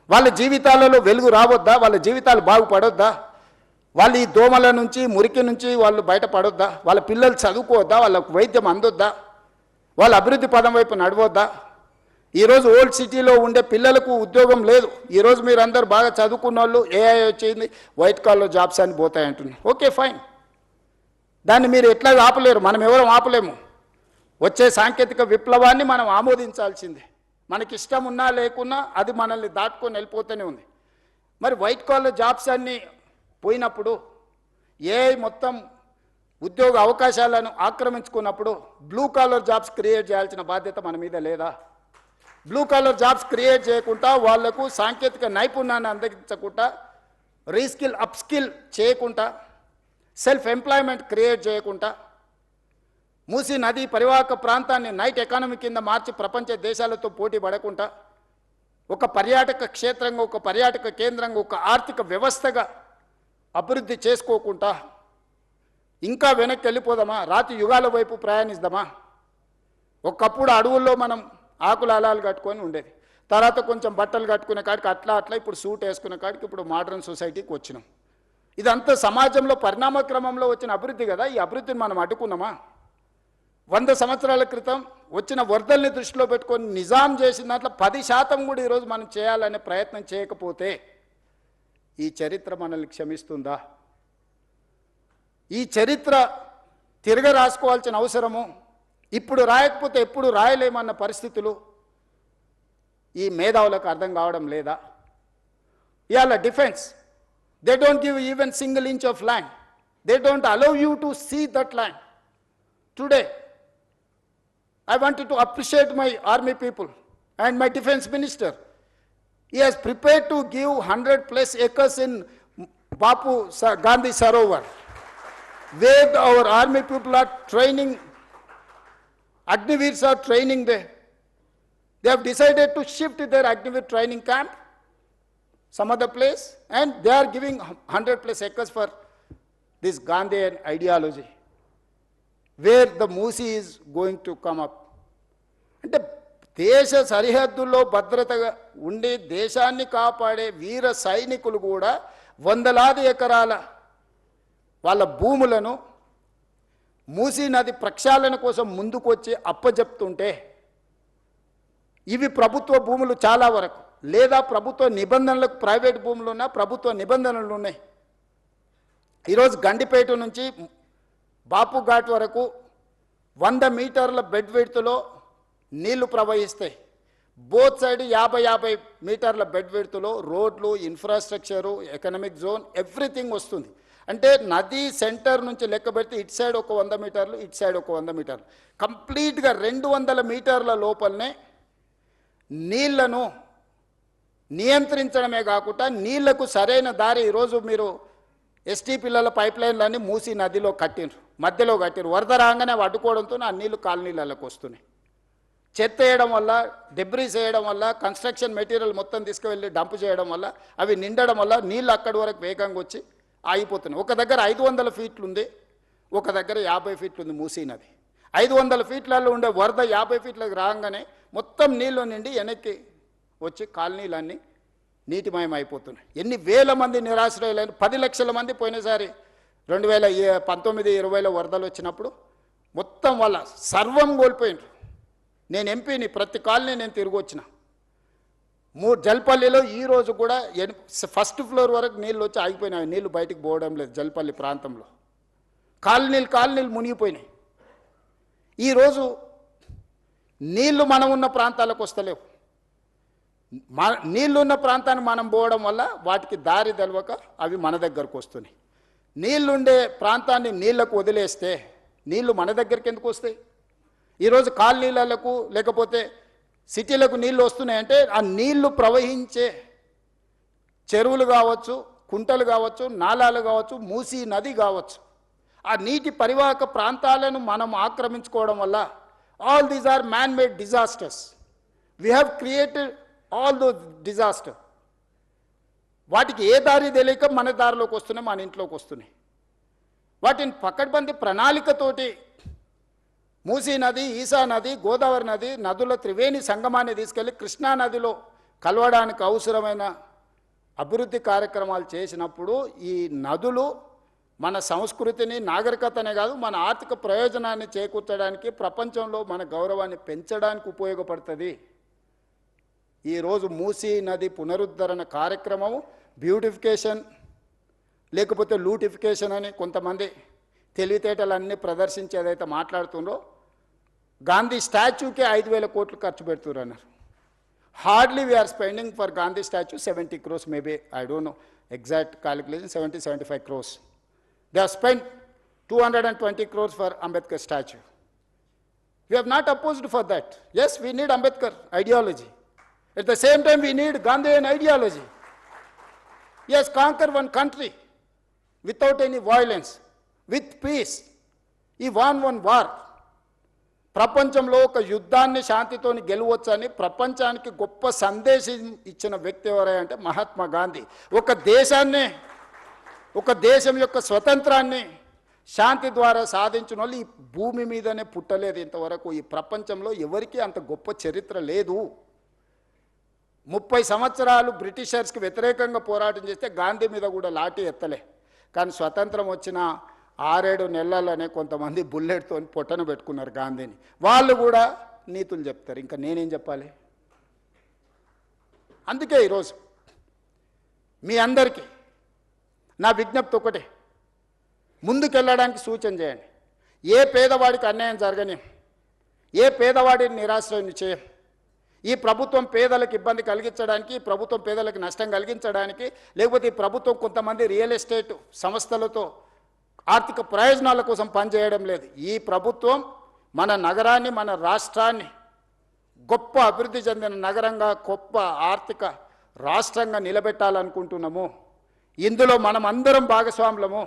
వాళ్ళ జీవితాలలో వెలుగు రావద్దా? వాళ్ళ జీవితాలు బాగుపడొద్దా? వాళ్ళు ఈ దోమల నుంచి మురికి నుంచి వాళ్ళు బయటపడొద్దా? వాళ్ళ పిల్లలు చదువుకోవద్దా? వాళ్ళకు వైద్యం అందొద్దా? వాళ్ళ అభివృద్ధి పదం వైపు నడవద్దా? ఈరోజు ఓల్డ్ సిటీలో ఉండే పిల్లలకు ఉద్యోగం లేదు. ఈరోజు మీరు అందరు బాగా చదువుకున్న వాళ్ళు ఏఐ వచ్చింది, వైట్ కాలర్ జాబ్స్ అని పోతాయంటున్నారు. Okay, fine. దాన్ని మీరు ఎట్లా ఆపలేరు, మనం ఎవరూ ఆపలేము. వచ్చే సాంకేతిక విప్లవాన్ని మనం ఆమోదించాల్సిందే. మనకి ఇష్టం ఉన్నా లేకున్నా అది మనల్ని దాటుకొని వెళ్ళిపోతూనే ఉంది. మరి వైట్ కాలర్ జాబ్స్ అన్నీ పోయినప్పుడు, ఏఐ మొత్తం ఉద్యోగ అవకాశాలను ఆక్రమించుకున్నప్పుడు బ్లూ కాలర్ జాబ్స్ క్రియేట్ చేయాల్సిన బాధ్యత మన మీద లేదా? బ్లూ కాలర్ జాబ్స్ క్రియేట్ చేయకుండా, వాళ్లకు సాంకేతిక నైపుణ్యాన్ని అందించకుండా, రీస్కిల్ అప్స్కిల్ చేయకుండా, సెల్ఫ్ ఎంప్లాయ్మెంట్ క్రియేట్ చేయకుండా, మూసీ నది పరివాహక ప్రాంతాన్ని నైట్ ఎకానమీ కింద మార్చి ప్రపంచ దేశాలతో పోటీ పడకుండా, ఒక పర్యాటక క్షేత్రంగా, ఒక పర్యాటక కేంద్రంగా, ఒక ఆర్థిక వ్యవస్థగా అభివృద్ధి చేసుకోకుండా ఇంకా వెనక్కి వెళ్ళిపోదామా? రాతి యుగాల వైపు ప్రయాణిద్దామా? ఒకప్పుడు అడవుల్లో మనం ఆకుల అలాలు కట్టుకొని ఉండేది, తర్వాత కొంచెం బట్టలు కట్టుకునే కాడికి అట్లా ఇప్పుడు సూట్ వేసుకునే కాడికి ఇప్పుడు మోడర్న్ సొసైటీకి వచ్చినాం. ఇదంతా సమాజంలో పరిణామ క్రమంలో వచ్చిన అభివృద్ధి కదా. ఈ అభివృద్ధిని మనం అడ్డుకున్నామా? 100 సంవత్సరాల క్రితం వచ్చిన వరదల్ని దృష్టిలో పెట్టుకొని నిజాం చేసిన దాంట్లో 10% కూడా ఈరోజు మనం చేయాలనే ప్రయత్నం చేయకపోతే ఈ చరిత్ర మనల్ని క్షమిస్తుందా? ఈ చరిత్ర తిరగ రాసుకోవాల్సిన అవసరము, ఇప్పుడు రాయకపోతే ఎప్పుడు రాయలేమన్న పరిస్థితులు ఈ మేధావులకు అర్థం కావడం లేదా? ఇవాళ defence, they don't give even single inch of land, they don't allow you to see that land. Today I wanted to appreciate my army people and my defense minister. He has prepared to give 100+ acres in Bapu Gandhi Sarovar, where our army people are training, Agniveers are training there. They have decided to shift their Agniveer training camp some other place, and they are giving 100+ acres for this Gandhian ideology, where the Musi is going to come up. అంటే దేశ సరిహద్దుల్లో భద్రతగా ఉండి దేశాన్ని కాపాడే వీర సైనికులు కూడా వందలాది ఎకరాల వాళ్ళ భూములను మూసీ నది ప్రక్షాళన కోసం ముందుకొచ్చి అప్పజెప్తుంటే, ఇవి ప్రభుత్వ భూములు చాలా వరకు, లేదా ప్రభుత్వ నిబంధనలకు ప్రైవేట్ భూములు ఉన్నా ప్రభుత్వ నిబంధనలు ఉన్నాయి. ఈరోజు గండిపేట నుంచి బాపు ఘాట్ వరకు 100 మీటర్ల బెడ్ విడ్త్లో నీళ్లు ప్రవహిస్తాయి. బోత్ సైడ్ 50 మీటర్ల బెడ్ విడ్త్లో రోడ్లు, ఇన్ఫ్రాస్ట్రక్చరు, ఎకనామిక్ జోన్, ఎవ్రీథింగ్ వస్తుంది. అంటే నది సెంటర్ నుంచి లెక్క పెడితే ఇటు సైడ్ ఒక 100 మీటర్లు, ఇటు సైడ్ ఒక 100 మీటర్లు, కంప్లీట్గా 200 మీటర్ల లోపలనే నీళ్లను నియంత్రించడమే కాకుండా నీళ్లకు సరైన దారి. ఈరోజు మీరు ఎస్టీ పిల్లల పైప్ లైన్లన్నీ మూసీ నదిలో కట్టిండ్రు, మధ్యలో కట్టిరు. వరద రాగానే అడ్డుకోవడంతో ఆ నీళ్లు కాలనీలకు వస్తున్నాయి. చెత్త వేయడం వల్ల, డెబ్రీస్ వేయడం వల్ల, కన్స్ట్రక్షన్ మెటీరియల్ మొత్తం తీసుకువెళ్ళి డంప్ చేయడం వల్ల, అవి నిండడం వల్ల నీళ్ళు అక్కడి వరకు వేగంగా వచ్చి ఆగిపోతున్నాయి. ఒక దగ్గర 500 ఫీట్లు ఉంది, ఒక దగ్గర 50 ఫీట్లు ఉంది మూసీ నది. 500 ఫీట్లలో ఉండే వరద 50 ఫీట్లకు రాగానే మొత్తం నీళ్ళు నిండి వెనక్కి వచ్చి కాలనీలన్నీ నీటిమయం అయిపోతున్నాయి. ఎన్ని వేల మంది నిరాశ్రయులైన, 10 లక్షల మంది పోయినసారి 2019-20లో వరదలు వచ్చినప్పుడు మొత్తం వాళ్ళ సర్వం కోల్పోయినారు. నేను ఎంపీని, ప్రతి కాలనీ నేను తిరిగి వచ్చిన. జల్పల్లిలో ఈరోజు కూడా 1st ఫ్లోర్ వరకు నీళ్ళు వచ్చి ఆగిపోయినాయి. నీళ్ళు బయటికి పోవడం లేదు. జల్పల్లి ప్రాంతంలో కాలనీలు మునిగిపోయినాయి. ఈరోజు నీళ్లు మనం ఉన్న ప్రాంతాలకు వస్తలేవు. నీళ్లున్న ప్రాంతాన్ని మనం పోవడం వల్ల వాటికి దారి తెలవక అవి మన దగ్గరకు వస్తున్నాయి. నీళ్లుండే ప్రాంతాన్ని నీళ్లకు వదిలేస్తే నీళ్లు మన దగ్గరికి ఎందుకు వస్తాయి? ఈరోజు కాలనీలకు లేకపోతే సిటీలకు నీళ్ళు వస్తున్నాయంటే ఆ నీళ్లు ప్రవహించే చెరువులు కావచ్చు, కుంటలు కావచ్చు, నాలాలు కావచ్చు, మూసీ నది కావచ్చు, ఆ నీటి పరివాహక ప్రాంతాలను మనం ఆక్రమించుకోవడం వల్ల all these are man made disasters. We have created all those disaster. వాటికి ఏ దారి తెలియక మన దారిలోకి వస్తున్నాయి, మన ఇంట్లోకి వస్తున్నాయి. వాటిని పకడ్బందీ ప్రణాళికతోటి మూసీ నది, ఈసా నది, గోదావరి నది నదుల త్రివేణి సంగమాన్ని తీసుకెళ్ళి కృష్ణా నదిలో కలవడానికి అవసరమైన అభివృద్ధి కార్యక్రమాలు చేసినప్పుడు ఈ నదులు మన సంస్కృతిని, నాగరికతనే కాదు మన ఆర్థిక ప్రయోజనాన్ని చేకూర్చడానికి, ప్రపంచంలో మన గౌరవాన్ని పెంచడానికి ఉపయోగపడుతుంది. ఈరోజు మూసీ నది పునరుద్ధరణ కార్యక్రమం బ్యూటిఫికేషన్ లేకపోతే లూటిఫికేషన్ అని కొంతమంది తెలివితేటలన్నీ ప్రదర్శించి ఏదైతే మాట్లాడుతుందో, గాంధీ స్టాచ్యూకే 5,000 కోట్లు ఖర్చు పెడుతున్నారు అన్నారు. Hardly we are spending for Gandhi statue 70 crores, maybe I don't know exact calculation, 70-75 crores. They have spent 220 crores for Ambedkar statue. We have not opposed for that. Yes, we need Ambedkar ideology. At the same time, we need Gandhian ideology. Yes, conquer one country without any violence, with peace. He won one war. ప్రపంచంలో ఒక యుద్ధాన్ని శాంతితోని గెలవచ్చని ప్రపంచానికి గొప్ప సందేశం ఇచ్చిన వ్యక్తి ఎవరంటే మహాత్మా గాంధీ. ఒక దేశం యొక్క స్వతంత్రాన్ని శాంతి ద్వారా సాధించిన వాళ్ళు ఈ భూమి మీదనే పుట్టలేదు ఇంతవరకు. ఈ ప్రపంచంలో ఎవరికీ అంత గొప్ప చరిత్ర లేదు. 30 సంవత్సరాలు బ్రిటిషర్స్కి వ్యతిరేకంగా పోరాటం చేస్తే గాంధీ మీద కూడా లాఠీ ఎత్తలే. కానీ స్వతంత్రం వచ్చిన 6-7 నెలలనే కొంతమంది బుల్లెట్తో పొట్టన పెట్టుకున్నారు గాంధీని. వాళ్ళు కూడా నీతులు చెప్తారు, ఇంకా నేనేం చెప్పాలి? అందుకే ఈరోజు మీ అందరికీ నా విజ్ఞప్తి ఒకటే, ముందుకెళ్ళడానికి సూచన చేయండి. ఏ పేదవాడికి అన్యాయం జరగని, ఏ పేదవాడిని నిరాశ్రయం చేయం. ఈ ప్రభుత్వం పేదలకు ఇబ్బంది కలిగించడానికి, ఈ ప్రభుత్వం పేదలకు నష్టం కలిగించడానికి, లేకపోతే ఈ ప్రభుత్వం కొంతమంది రియల్ ఎస్టేట్ సంస్థలతో ఆర్థిక ప్రయోజనాల కోసం పనిచేయడం లేదు. ఈ ప్రభుత్వం మన నగరాన్ని, మన రాష్ట్రాన్ని గొప్ప అభివృద్ధి చెందిన నగరంగా, గొప్ప ఆర్థిక రాష్ట్రంగా నిలబెట్టాలనుకుంటున్నాము. ఇందులో మనం అందరం భాగస్వాములము.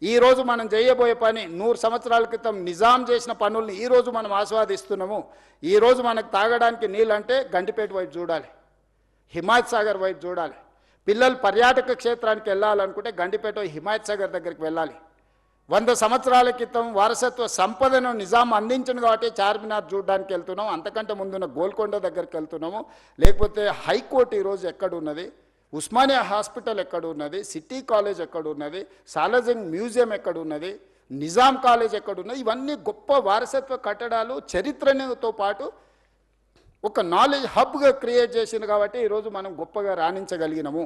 ఈరోజు మనం చేయబోయే పని 100 సంవత్సరాల క్రితం నిజాం చేసిన పనుల్ని ఈరోజు మనం ఆస్వాదిస్తున్నాము. ఈరోజు మనకు తాగడానికి నీళ్ళంటే గండిపేట వైపు చూడాలి, హిమాయత్ సాగర్ వైపు చూడాలి. పిల్లలు పర్యాటక క్షేత్రానికి వెళ్ళాలనుకుంటే గండిపేట హిమాయత్ సాగర్ దగ్గరికి వెళ్ళాలి. 100 సంవత్సరాల క్రితం వారసత్వ సంపదను నిజాం అందించిన కాబట్టి చార్మినార్ చూడడానికి వెళ్తున్నాము. అంతకంటే ముందున్న గోల్కొండ దగ్గరికి వెళ్తున్నాము. లేకపోతే హైకోర్టు ఈరోజు ఎక్కడున్నది, ఉస్మానియా హాస్పిటల్ ఎక్కడున్నది, సిటీ కాలేజ్ ఎక్కడున్నది, సాలార్జంగ్ మ్యూజియం ఎక్కడున్నది, నిజాం కాలేజ్ ఎక్కడున్నది, ఇవన్నీ గొప్ప వారసత్వ కట్టడాలు. చరిత్రతో పాటు ఒక నాలెడ్జ్ హబ్గా క్రియేట్ చేసింది కాబట్టి ఈరోజు మనం గొప్పగా రాణించగలిగినాము.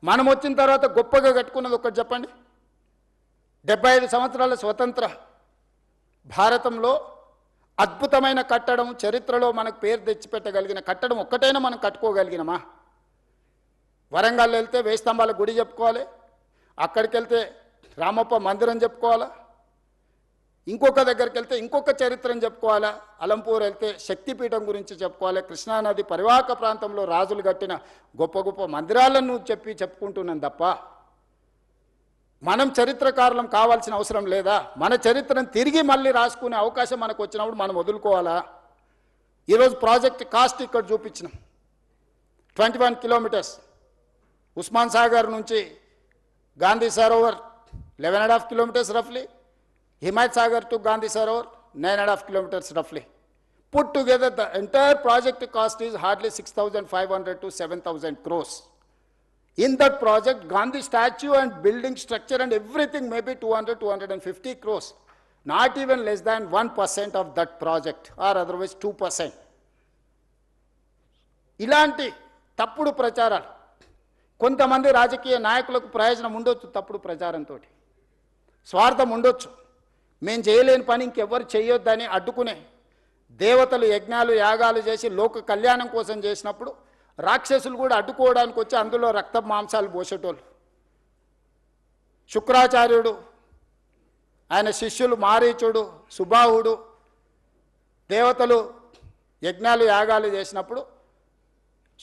మనం వచ్చిన తర్వాత గొప్పగా కట్టుకున్నది ఒకటి చెప్పండి. 75 సంవత్సరాల స్వతంత్ర భారతంలో అద్భుతమైన కట్టడం, చరిత్రలో మనకు పేరు తెచ్చిపెట్టగలిగిన కట్టడం ఒక్కటైనా మనం కట్టుకోగలిగినమా? వరంగల్ వెళ్తే వేయి స్తంభాల గుడి చెప్పుకోవాలి, అక్కడికి వెళ్తే రామప్ప మందిరం చెప్పుకోవాలా, ఇంకొక దగ్గరికి వెళ్తే ఇంకొక చరిత్రను చెప్పుకోవాలా, అలంపూర్ వెళ్తే శక్తిపీఠం గురించి చెప్పుకోవాలి, కృష్ణానది పరివాహక ప్రాంతంలో రాజులు కట్టిన గొప్ప గొప్ప మందిరాలను చెప్పుకుంటున్నాం తప్ప మనం చరిత్రకారులం కావాల్సిన అవసరం లేదా? మన చరిత్రను తిరిగి మళ్ళీ రాసుకునే అవకాశం మనకు వచ్చినప్పుడు మనం వదులుకోవాలా? ఈరోజు ప్రాజెక్ట్ కాస్ట్ ఇక్కడ చూపించినాం. 21 కిలోమీటర్స్ ఉస్మాన్ సాగర్ నుంచి Gandhi Sarovar 11.5 kilometers roughly, Himayat Sagar to Gandhi Sarovar 9.5 kilometers roughly. Put together the entire project cost is hardly 6,500 to 7,000 crores. In that project, Gandhi statue and building structure and everything may be 200-250 crores. Not even less than 1% of that project, or otherwise 2%. ఇలాంటి తప్పుడు ప్రచారాలు కొంతమంది రాజకీయ నాయకులకు ప్రయోజనం ఉండొచ్చు. తప్పుడు ప్రచారంతో స్వార్థం ఉండొచ్చు. మేము చేయలేని పని ఇంకెవ్వరు చేయొద్దని అడ్డుకునే దేవతలు యజ్ఞాలు యాగాలు చేసి లోక కళ్యాణం కోసం చేసినప్పుడు రాక్షసులు కూడా అడ్డుకోవడానికి వచ్చి అందులో రక్త మాంసాలు పోసేటోళ్ళు. శుక్రాచార్యుడు, ఆయన శిష్యులు మారీచుడు, సుబాహుడు దేవతలు యజ్ఞాలు యాగాలు చేసినప్పుడు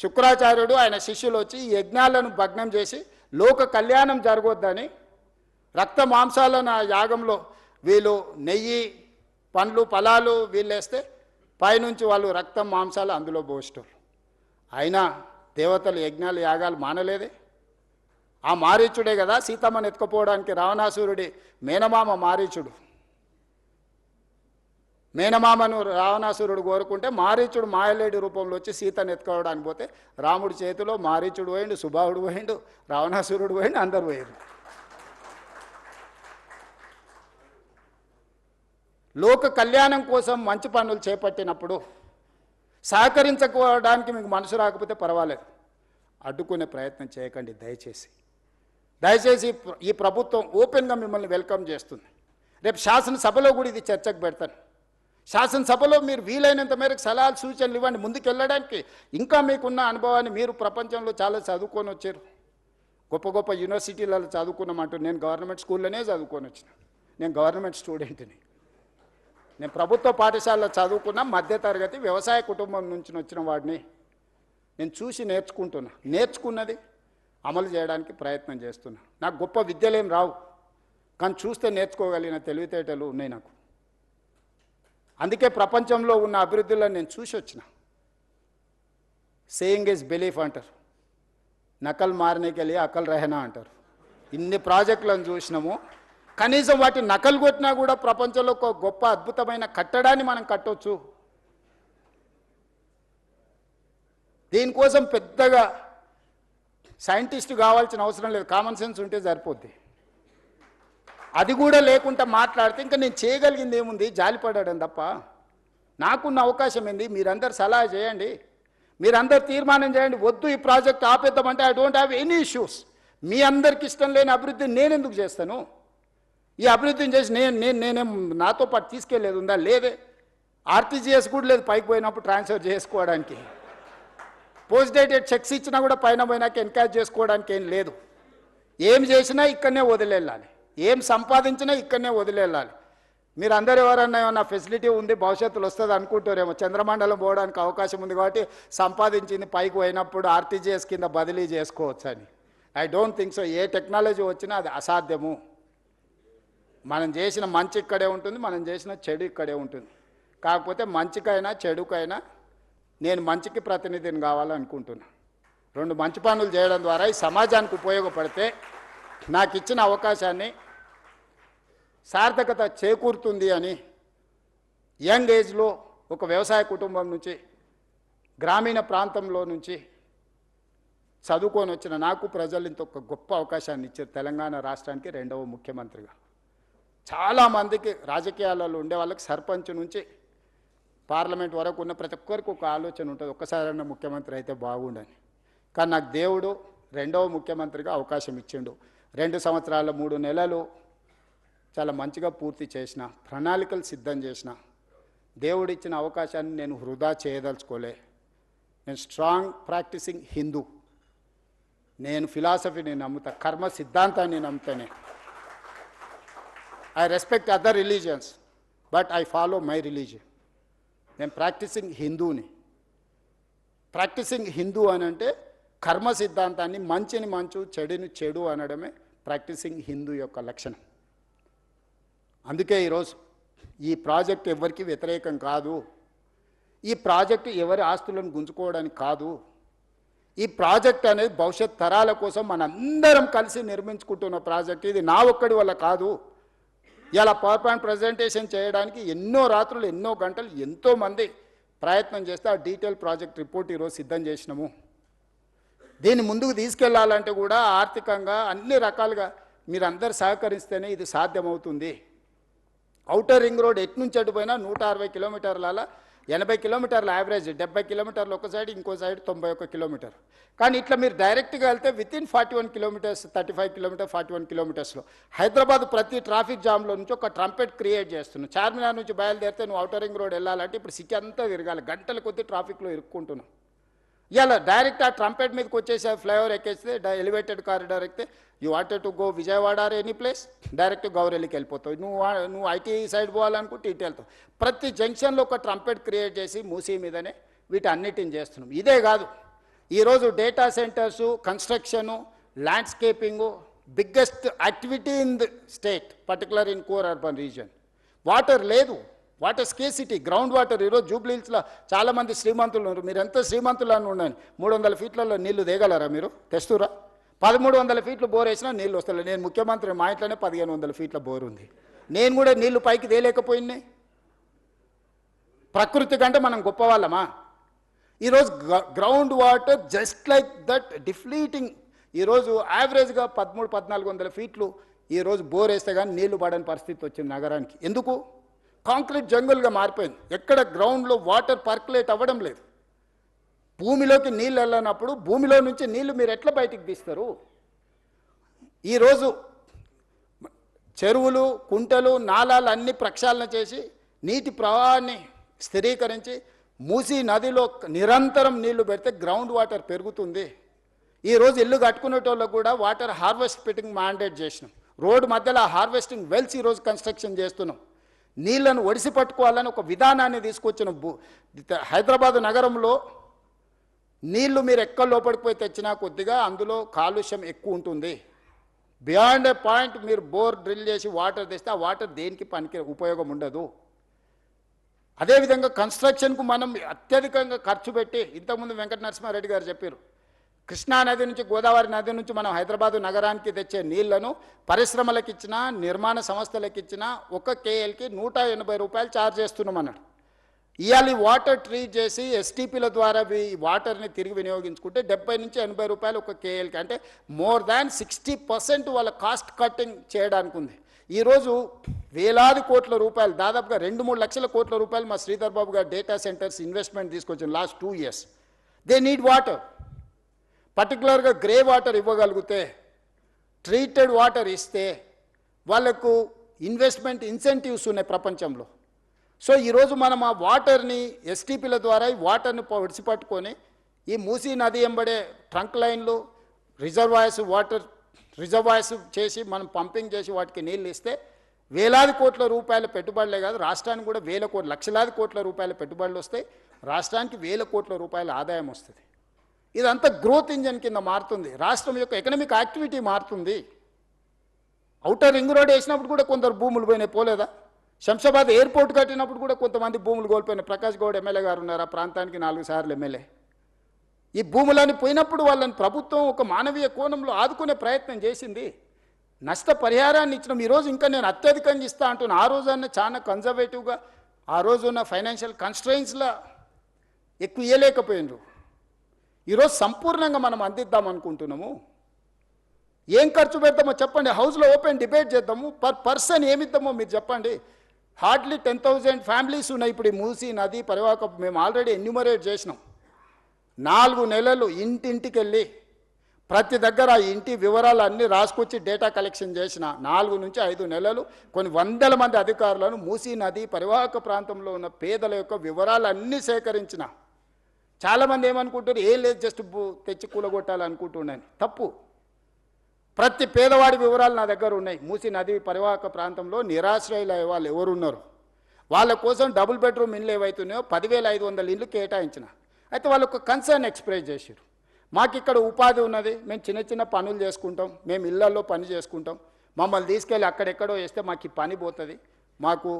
శుక్రాచార్యుడు ఆయన శిష్యులు వచ్చి ఈ యజ్ఞాలను భగ్నం చేసి లోక కళ్యాణం జరగొద్దని రక్త మాంసాలను ఆ యాగంలో వీళ్ళు నెయ్యి పండ్లు ఫలాలు వీళ్ళేస్తే పైనుంచి వాళ్ళు రక్తం మాంసాలు అందులో పోసేటోళ్ళు. అయినా దేవతలు యజ్ఞాలు యాగాలు మానలేదే. ఆ మారీచుడే కదా సీతమ్మను ఎత్తుకుపోవడానికి రావణాసురుడి మేనమామ మారీచుడు. మేనమామను రావణాసురుడు కోరుకుంటే మారీచుడు మాయలేడి రూపంలో వచ్చి సీతను ఎత్తుకోవడానికి పోతే రాముడి చేతిలో మారీచుడు పోయిండు, సుబాహుడు పోయిండు, రావణాసురుడు పోయిండు, అందరు పోయారు. లోక కళ్యాణం కోసం మంచి పనులు చేపట్టినప్పుడు సహకరించుకోవడానికి మీకు మనసు రాకపోతే పర్వాలేదు, అడ్డుకునే ప్రయత్నం చేయకండి దయచేసి. దయచేసి ఈ ప్రభుత్వం ఓపెన్గా మిమ్మల్ని వెల్కమ్ చేస్తుంది. రేపు శాసనసభలో కూడా ఇది చర్చకు పెడతాను. శాసనసభలో మీరు వీలైనంత మేరకు సలహాలు సూచనలు ఇవ్వండి ముందుకెళ్ళడానికి. ఇంకా మీకున్న అనుభవాన్ని, మీరు ప్రపంచంలో చాలా చదువుకొని వచ్చారు, గొప్ప గొప్ప యూనివర్సిటీలలో చదువుకున్నామంటూ. నేను గవర్నమెంట్ స్కూల్లోనే చదువుకొని వచ్చిన, నేను గవర్నమెంట్ స్టూడెంట్ని. నేను ప్రభుత్వ పాఠశాలలో చదువుకున్న మధ్యతరగతి వ్యవసాయ కుటుంబం నుంచి వచ్చిన వాడిని. నేను చూసి నేర్చుకున్నది అమలు చేయడానికి ప్రయత్నం చేస్తున్నా. నాకు గొప్ప విద్యలేం రావు, కానీ చూస్తే నేర్చుకోగలిగిన తెలివితేటలు ఉన్నాయి నాకు. అందుకే ప్రపంచంలో ఉన్న అభివృద్ధిలో నేను చూసి వచ్చిన. సేయింగ్ ఈజ్ బిలీఫ్ అంటారు, నకల్ మారనేకి వెళ్ళి అకల్ రెహనా అంటారు. ఇన్ని ప్రాజెక్టులను చూసినాము, కనీసం వాటి నకలు కొట్టినా కూడా ప్రపంచంలో ఒక గొప్ప అద్భుతమైన కట్టడాన్ని మనం కట్టవచ్చు. దీనికోసం పెద్దగా సైంటిస్ట్ కావాల్సిన అవసరం లేదు, కామన్ సెన్స్ ఉంటే సరిపోద్ది. అది కూడా లేకుండా మాట్లాడితే ఇంకా నేను చేయగలిగింది ఏముంది, జాలిపడడం తప్ప. నాకున్న అవకాశం ఏంది, మీరందరు సలహా చేయండి, మీరందరు తీర్మానం చేయండి. వద్దు ఈ ప్రాజెక్ట్ ఆపేద్దామంటే I don't have any issues. మీ అందరికి ఇష్టం లేని అభివృద్ధిని నేను ఎందుకు చేస్తాను? ఈ అభివృద్ధిని చేసి నేనేం నాతో పాటు తీసుకెళ్ళేది ఉందా? లేదే. ఆర్టీజీఎస్ కూడా లేదు పైకి పోయినప్పుడు ట్రాన్స్ఫర్ చేసుకోవడానికి. పోస్ట్ డేటెడ్ చెక్స్ ఇచ్చినా కూడా పైన పోయినాక ఎన్కాష్ చేసుకోవడానికి ఏం లేదు. ఏం చేసినా ఇక్కడనే వదిలేళ్ళాలి, ఏం సంపాదించినా ఇక్కడనే వదిలేళ్ళాలి. మీరు అందరు ఎవరన్నా ఏమన్నా ఫెసిలిటీ ఉంది భవిష్యత్తులో వస్తుంది అనుకుంటారేమో. చంద్రమండలం పోవడానికి అవకాశం ఉంది కాబట్టి సంపాదించింది పైకి పోయినప్పుడు ఆర్టీజీఎస్ కింద బదిలీ చేసుకోవచ్చు అని. I don't think so. A technology వచ్చినా అది అసాధ్యము. మనం చేసిన మంచి ఇక్కడే ఉంటుంది, మనం చేసిన చెడు ఇక్కడే ఉంటుంది. కాకపోతే మంచికైనా చెడుకైనా నేను మంచికి ప్రతినిధిని కావాలనుకుంటున్నా. రెండు మంచి పనులు చేయడం ద్వారా ఈ సమాజానికి ఉపయోగపడితే నాకు ఇచ్చిన అవకాశాన్ని సార్థకత చేకూరుతుంది అని యంగ్ ఏజ్లో ఒక వ్యవసాయ కుటుంబం నుంచి, గ్రామీణ ప్రాంతంలో నుంచి చదువుకొని వచ్చిన నాకు ప్రజలు ఇంత ఒక గొప్ప అవకాశాన్ని ఇచ్చారు. తెలంగాణ రాష్ట్రానికి 2వ ముఖ్యమంత్రిగా. చాలామందికి రాజకీయాలలో ఉండే వాళ్ళకి సర్పంచ్ నుంచి పార్లమెంట్ వరకు ఉన్న ప్రతి ఒక్కరికి ఒక ఆలోచన ఉంటుంది, ఒక్కసారైనా ముఖ్యమంత్రి అయితే బాగుండని. కానీ నాకు దేవుడు 2వ ముఖ్యమంత్రిగా అవకాశం ఇచ్చిండు. 2 సంవత్సరాల 3 నెలలు చాలా మంచిగా పూర్తి చేసిన, ప్రణాళికలు సిద్ధం చేసిన. దేవుడిచ్చిన అవకాశాన్ని నేను వృధా చేయదలుచుకోలే. నేను స్ట్రాంగ్ ప్రాక్టీసింగ్ హిందూ. నేను ఫిలాసఫీని నమ్ముతా, కర్మ సిద్ధాంతాన్ని నమ్ముతానే. I respect other religions but I follow my religion. నేను ప్రాక్టీసింగ్ హిందూని. ప్రాక్టీసింగ్ హిందూ అని అంటే కర్మ సిద్ధాంతాన్ని, మంచిని మంచు, చెడుని చెడు అనడమే ప్రాక్టీసింగ్ హిందూ యొక్క లక్షణం. అందుకే ఈరోజు ఈ ప్రాజెక్ట్ ఎవరికి వ్యతిరేకం కాదు. ఈ ప్రాజెక్టు ఎవరి ఆస్తులను గుంజుకోవడానికి కాదు. ఈ ప్రాజెక్ట్ అనేది భవిష్యత్ తరాల కోసం మనందరం కలిసి నిర్మించుకుంటున్న ప్రాజెక్ట్. ఇది నా ఒక్కడి వల్ల కాదు. ఇలా పవర్ పాయింట్ ప్రజెంటేషన్ చేయడానికి ఎన్నో రాత్రులు, ఎన్నో గంటలు, ఎంతోమంది ప్రయత్నం చేస్తే ఆ డీటెయిల్ ప్రాజెక్ట్ రిపోర్ట్ ఈరోజు సిద్ధం చేసినాము. దీన్ని ముందుకు తీసుకెళ్లాలంటే కూడా ఆర్థికంగా అన్ని రకాలుగా మీరందరూ సహకరిస్తేనే ఇది సాధ్యమవుతుంది. ఔటర్ రింగ్ రోడ్ ఎట్నుంచి అటుపోయినా 160 కిలోమీటర్ల, 80 కిలోమీటర్ల యావరేజ్, 70 కిలోమీటర్లు ఒక సైడ్, ఇంకో సైడ్ 91 కిలోమీటర్. కానీ ఇట్లా మీరు డైరెక్ట్గా వెళ్తే వితిన్ 41 కిలోమీటర్స్, 35 కిలోమీటర్, 41 కిలోమీటర్స్లో హైదరాబాద్ ప్రతి ట్రాఫిక్ జామ్లో నుంచి ఒక ట్రంపెట్ క్రియేట్ చేస్తున్నావు. చార్మినార్ నుంచి బయలుదేరితే నువ్వు ఔటర్ రింగ్ రోడ్ వెళ్ళాలంటే ఇప్పుడు సిటీ అంతా తిరగాలి, గంటల కొద్దీ ట్రాఫిక్లో ఇరుక్కుంటున్నావు. ఇలా డైరెక్ట్ ఆ ట్రంపెట్ మీదకి వచ్చేసి ఫ్లైఓవర్ ఎక్కేస్తే ఎలివేటెడ్ కారిడార్ ఎక్కితే you wanted to go Vijayawada or any place, direct గౌరెల్లికి వెళ్ళిపోతావు. నువ్వు ఐటీ సైడ్ పోవాలనుకుంటే ఇటు వెళ్తావు. ప్రతి జంక్షన్లో ఒక ట్రంపెట్ క్రియేట్ చేసి మూసీ మీదనే వీటన్నిటిని చేస్తున్నాం. ఇదే కాదు, ఈరోజు data centres, construction, landscaping biggest activity in the state, particular in core urban region. Water లేదు, వాటర్ స్కేసిటీ, గ్రౌండ్ వాటర్. ఈరోజు జూబ్లీహిల్స్లో చాలామంది శ్రీమంతులు ఉన్నారు. మీరు ఎంత శ్రీమంతులు అని ఉండండి, 300 ఫీట్లలో నీళ్లు దిగలరా? మీరు తెస్తురా? 1300 ఫీట్లు బోర్ వేసినా నీళ్ళు వస్తలేదు. నేను ముఖ్యమంత్రి, మా ఇంట్లోనే 1500 ఫీట్ల బోర్ ఉంది. నేను కూడా నీళ్లు పైకి తేలేకపోయినాయి. ప్రకృతి కంటే మనం గొప్పవాళ్ళమా? ఈరోజు ground water just like that depleting. ఈరోజు యావరేజ్గా 1300-1400 ఫీట్లు ఈరోజు బోర్ వేస్తే కానీ నీళ్లు పడని పరిస్థితి వచ్చింది నగరానికి. ఎందుకు? కాంక్రీట్ జంగుల్గా మారిపోయింది. ఎక్కడ గ్రౌండ్లో వాటర్ పర్కులేట్ అవ్వడం లేదు. భూమిలోకి నీళ్ళు వెళ్ళినప్పుడు భూమిలో నుంచి నీళ్లు మీరు ఎట్లా బయటికి తీస్తారు? ఈరోజు చెరువులు, కుంటలు, నాలాలు అన్ని ప్రక్షాళన చేసి నీటి ప్రవాహాన్ని స్థిరీకరించి మూసీ నదిలో నిరంతరం నీళ్లు పెడితే గ్రౌండ్ వాటర్ పెరుగుతుంది. ఈరోజు ఇల్లు కట్టుకునేటోళ్ళకు కూడా వాటర్ హార్వెస్టింగ్ మ్యాండేట్ చేసినాం. రోడ్డు మధ్యలో హార్వెస్టింగ్ వెల్స్ ఈరోజు కన్స్ట్రక్షన్ చేస్తున్నాం. నీళ్లను ఒడిసి పట్టుకోవాలని ఒక విధానాన్ని తీసుకొచ్చిన హైదరాబాదు నగరంలో నీళ్లు మీరు ఎక్కడ లోపలికి తెచ్చినా కొద్దిగా అందులో కాలుష్యం ఎక్కువ ఉంటుంది. బియాండ్ ఏ పాయింట్ మీరు బోర్ డ్రిల్ చేసి వాటర్ తెస్తే ఆ వాటర్ దేనికి పనికి ఉపయోగం ఉండదు. అదేవిధంగా కన్స్ట్రక్షన్కు మనం అత్యధికంగా ఖర్చు పెట్టి, ఇంతకుముందు వెంకట నరసింహారెడ్డి గారు చెప్పారు, కృష్ణా నది నుంచి గోదావరి నది నుంచి మనం హైదరాబాదు నగరానికి తెచ్చే నీళ్లను పరిశ్రమలకు ఇచ్చినా నిర్మాణ సంస్థలకు ఇచ్చినా ఒక కేఎల్కి 180 రూపాయలు ఛార్జ్ చేస్తున్నాం అన్నాడు. ఇవాళ వాటర్ ట్రీట్ చేసి ఎస్టీపీల ద్వారా వాటర్ని తిరిగి వినియోగించుకుంటే 70 నుంచి 80 రూపాయలు ఒక కేఎల్కి, అంటే మోర్ దాన్ 60% వాళ్ళ కాస్ట్ కట్టింగ్ చేయడానికి ఉంది. ఈరోజు వేలాది కోట్ల రూపాయలు, దాదాపుగా 2-3 లక్షల కోట్ల రూపాయలు మా శ్రీధర్ బాబు గారు డేటా సెంటర్స్ ఇన్వెస్ట్మెంట్ తీసుకొచ్చిన last 2 years. They need water. పర్టికులర్గా గ్రే వాటర్ ఇవ్వగలిగితే, ట్రీటెడ్ వాటర్ ఇస్తే వాళ్ళకు ఇన్వెస్ట్మెంట్ ఇన్సెంటివ్స్ ఉన్నాయి ప్రపంచంలో. సో ఈరోజు మనం ఆ వాటర్ని ఎస్టీపీల ద్వారా ఈ వాటర్ని విడిచిపట్టుకొని ఈ మూసీ నది ఎంబడే ట్రంక్ లైన్లు, రిజర్వాయర్స్, వాటర్ రిజర్వాయర్స్ చేసి మనం పంపింగ్ చేసి వాటికి నీళ్ళు ఇస్తే వేలాది కోట్ల రూపాయల పెట్టుబడులే కాదు, రాష్ట్రానికి కూడా లక్షలాది కోట్ల రూపాయల పెట్టుబడులు వస్తాయి. రాష్ట్రానికి 1000 కోట్ల రూపాయల ఆదాయం వస్తుంది. ఇదంతా గ్రోత్ ఇంజన్ కింద మారుతుంది. రాష్ట్రం యొక్క ఎకనామిక్ యాక్టివిటీ మారుతుంది. ఔటర్ రింగ్ రోడ్ వేసినప్పుడు కూడా కొందరు భూములు పోయినాయి, పోలేదా? శంషాబాద్ ఎయిర్పోర్ట్ కట్టినప్పుడు కూడా కొంతమంది భూములు కోల్పోయినాయి. ప్రకాష్ గౌడ్ ఎమ్మెల్యే గారు ఉన్నారు, ఆ ప్రాంతానికి 4 సార్లు ఎమ్మెల్యే. ఈ భూములని పోయినప్పుడు వాళ్ళని ప్రభుత్వం ఒక మానవీయ కోణంలో ఆదుకునే ప్రయత్నం చేసింది. నష్ట పరిహారాన్ని ఇచ్చినాం. ఈరోజు ఇంకా నేను అత్యధికంగా ఇస్తా అంటున్నా. ఆ రోజన్నా చాలా కన్జర్వేటివ్గా, ఆ రోజున్న ఫైనాన్షియల్ కన్స్ట్రెయిన్స్లో ఎక్కువ ఇవ్వలేకపోయినారు. ఈరోజు సంపూర్ణంగా మనం అందిద్దాం అనుకుంటున్నాము. ఏం ఖర్చు పెడతామో చెప్పండి, హౌస్లో ఓపెన్ డిబేట్ చేద్దాము. పర్ పర్సన్ ఏమిద్దామో మీరు చెప్పండి. హార్డ్లీ 10,000 ఫ్యామిలీస్ ఉన్నాయి ఇప్పుడు ఈ మూసీ నది పరివాహక. మేము ఆల్రెడీ ఎన్యూమరేట్ చేసినాం. 4 నెలలు ఇంటింటికి వెళ్ళి ప్రతి దగ్గర ఆ ఇంటి వివరాలు అన్నీ రాసుకొచ్చి డేటా కలెక్షన్ చేసిన 4 నుంచి 5 నెలలు కొన్ని వందల మంది అధికారులను మూసీ నది పరివాహక ప్రాంతంలో ఉన్న పేదల యొక్క వివరాలు అన్నీ సేకరించిన. చాలామంది ఏమనుకుంటారు, ఏం లేదు జస్ట్ తెచ్చి కూలగొట్టాలనుకుంటున్నాను. తప్పు. ప్రతి పేదవాడి వివరాలు నా దగ్గర ఉన్నాయి. మూసీ నది పరివాహక ప్రాంతంలో నిరాశ్రయుల వాళ్ళు ఎవరున్నారు, వాళ్ళ కోసం డబుల్ బెడ్రూమ్ ఇండ్లు ఏవైతున్నాయో 10,500 ఇండ్లు కేటాయించిన. అయితే వాళ్ళు ఒక కన్సర్న్ ఎక్స్ప్రెస్ చేశారు. మాకు ఇక్కడ ఉపాధి ఉన్నది, మేము చిన్న చిన్న పనులు చేసుకుంటాం, మేము ఇళ్లలో పని చేసుకుంటాం, మమ్మల్ని తీసుకెళ్ళి అక్కడెక్కడో వేస్తే మాకు ఈ పని పోతుంది, మాకు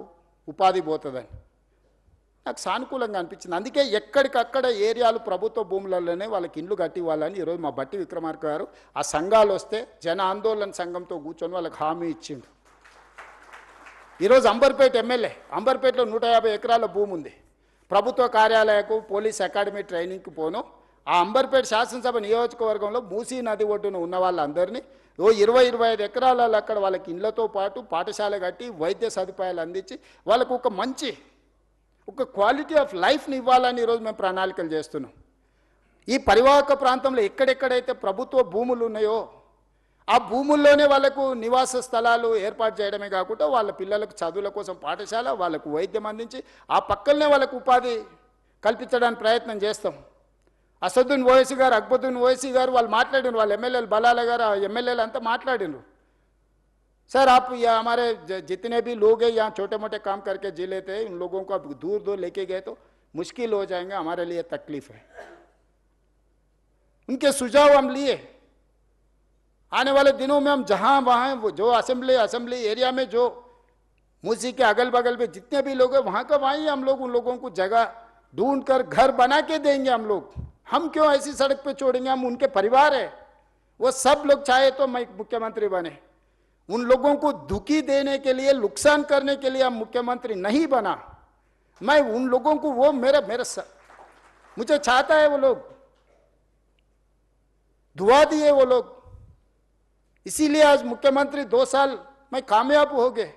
ఉపాధి పోతుందని నాకు సానుకూలంగా అనిపించింది. అందుకే ఎక్కడికక్కడ ఏరియాలు ప్రభుత్వ భూములలోనే వాళ్ళకి ఇండ్లు కట్టి ఇవ్వాలని ఈరోజు మా బట్టి విక్రమార్క గారు ఆ సంఘాలు వస్తే జన ఆందోళన సంఘంతో కూర్చొని వాళ్ళకి హామీ ఇచ్చిండు. ఈరోజు అంబర్పేట ఎమ్మెల్యే, అంబర్పేటలో 150 ఎకరాల భూమి ఉంది. ప్రభుత్వ కార్యాలయకు పోలీస్ అకాడమీ ట్రైనింగ్కి పోను. ఆ అంబర్పేట శాసనసభ నియోజకవర్గంలో మూసీ నది ఒడ్డున ఉన్న వాళ్ళందరినీ 20-25 ఎకరాలలో అక్కడ వాళ్ళకి ఇళ్లతో పాటు పాఠశాల కట్టి వైద్య సదుపాయాలు అందించి వాళ్ళకు ఒక క్వాలిటీ ఆఫ్ లైఫ్ని ఇవ్వాలని ఈరోజు మేము ప్రణాళికలు చేస్తున్నాం. ఈ పరివాహక ప్రాంతంలో ఎక్కడెక్కడైతే ప్రభుత్వ భూములు ఉన్నాయో ఆ భూముల్లోనే వాళ్ళకు నివాస స్థలాలు ఏర్పాటు చేయడమే కాకుండా వాళ్ళ పిల్లలకు చదువుల కోసం పాఠశాల, వాళ్ళకు వైద్యం అందించి ఆ పక్కనే వాళ్ళకు ఉపాధి కల్పించడానికి ప్రయత్నం చేస్తాం. అసదుద్దీన్ ఓవైసీ గారు, అక్బరుద్దీన్ ఓవైసీ గారు వాళ్ళు మాట్లాడినారు, వాళ్ళ ఎమ్మెల్యేలు బలాల గారు ఎమ్మెల్యేలు అంతా మాట్లాడినారు. सर आप या हमारे जितने भी लोग हैं यहाँ छोटे मोटे काम करके जी लेते हैं, उन लोगों को आप दूर दूर लेके गए तो मुश्किल हो जाएंगे, हमारे लिए तकलीफ है. उनके सुझाव हम लिए. आने वाले दिनों में हम जहाँ वहाँ जो असेंबली एरिया में जो मूसी के अगल बगल में जितने भी लोग हैं वहाँ का वहीं हम लोग उन लोगों को जगह ढूंढ कर घर बना के देंगे. हम क्यों ऐसी सड़क पे छोड़ेंगे? हम उनके परिवार है, वो सब लोग चाहे तो मैं मुख्यमंत्री बने. उन लोगों को दुखी देने के लिए, नुकसान करने के लिए हम मुख्यमंत्री नहीं बना. मैं उन लोगों को वो मुझे चाहता है वो लोग, दुआ दिए वो लोग, इसीलिए आज मुख्यमंत्री 2 साल मैं कामयाब हो गए।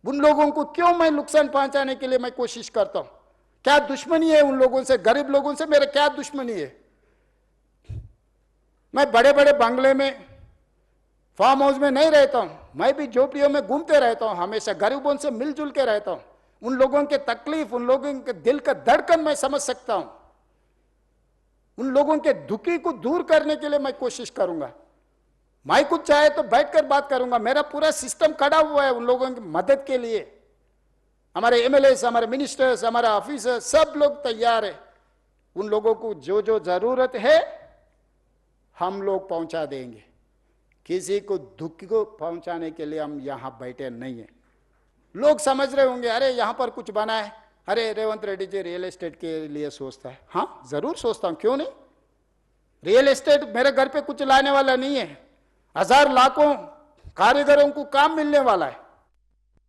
उन लोगों को क्यों मैं नुकसान पहुंचाने के लिए मैं कोशिश करता हूं? क्या दुश्मनी है उन लोगों से? गरीब लोगों से मेरा क्या दुश्मनी है? मैं बड़े बड़े बंगले में, फार्म हाउस में नहीं रहता हूं, मैं भी झोपड़ियों में घूमते रहता हूं, हमेशा गरीबों से मिलजुल के रहता हूं। उन लोगों के तकलीफ, उन लोगों के दिल का धड़कन मैं समझ सकता हूं। उन लोगों के दुखी को दूर करने के लिए मैं कोशिश करूंगा। मैं कुछ चाहे तो बैठकर बात करूंगा। मेरा पूरा सिस्टम खड़ा हुआ है उन लोगों की मदद के लिए। हमारे एमएलए, हमारे मिनिस्टर्स, हमारे ऑफिसर, सब लोग तैयार है। उन लोगों को जो जो जरूरत है हम लोग पहुंचा देंगे। किसी को दुख को पहुंचाने के लिए हम यहां बैठे नहीं है। लोग समझ रहे होंगे, अरे यहां पर कुछ बना है, अरे रेवंत रेड्डी जी रियल एस्टेट के लिए सोचता है। हाँ, जरूर सोचता हूं, क्यों नहीं। रियल एस्टेट मेरे घर पे कुछ लाने वाला नहीं है। 1000 लाखों कारीगरों को काम मिलने वाला है।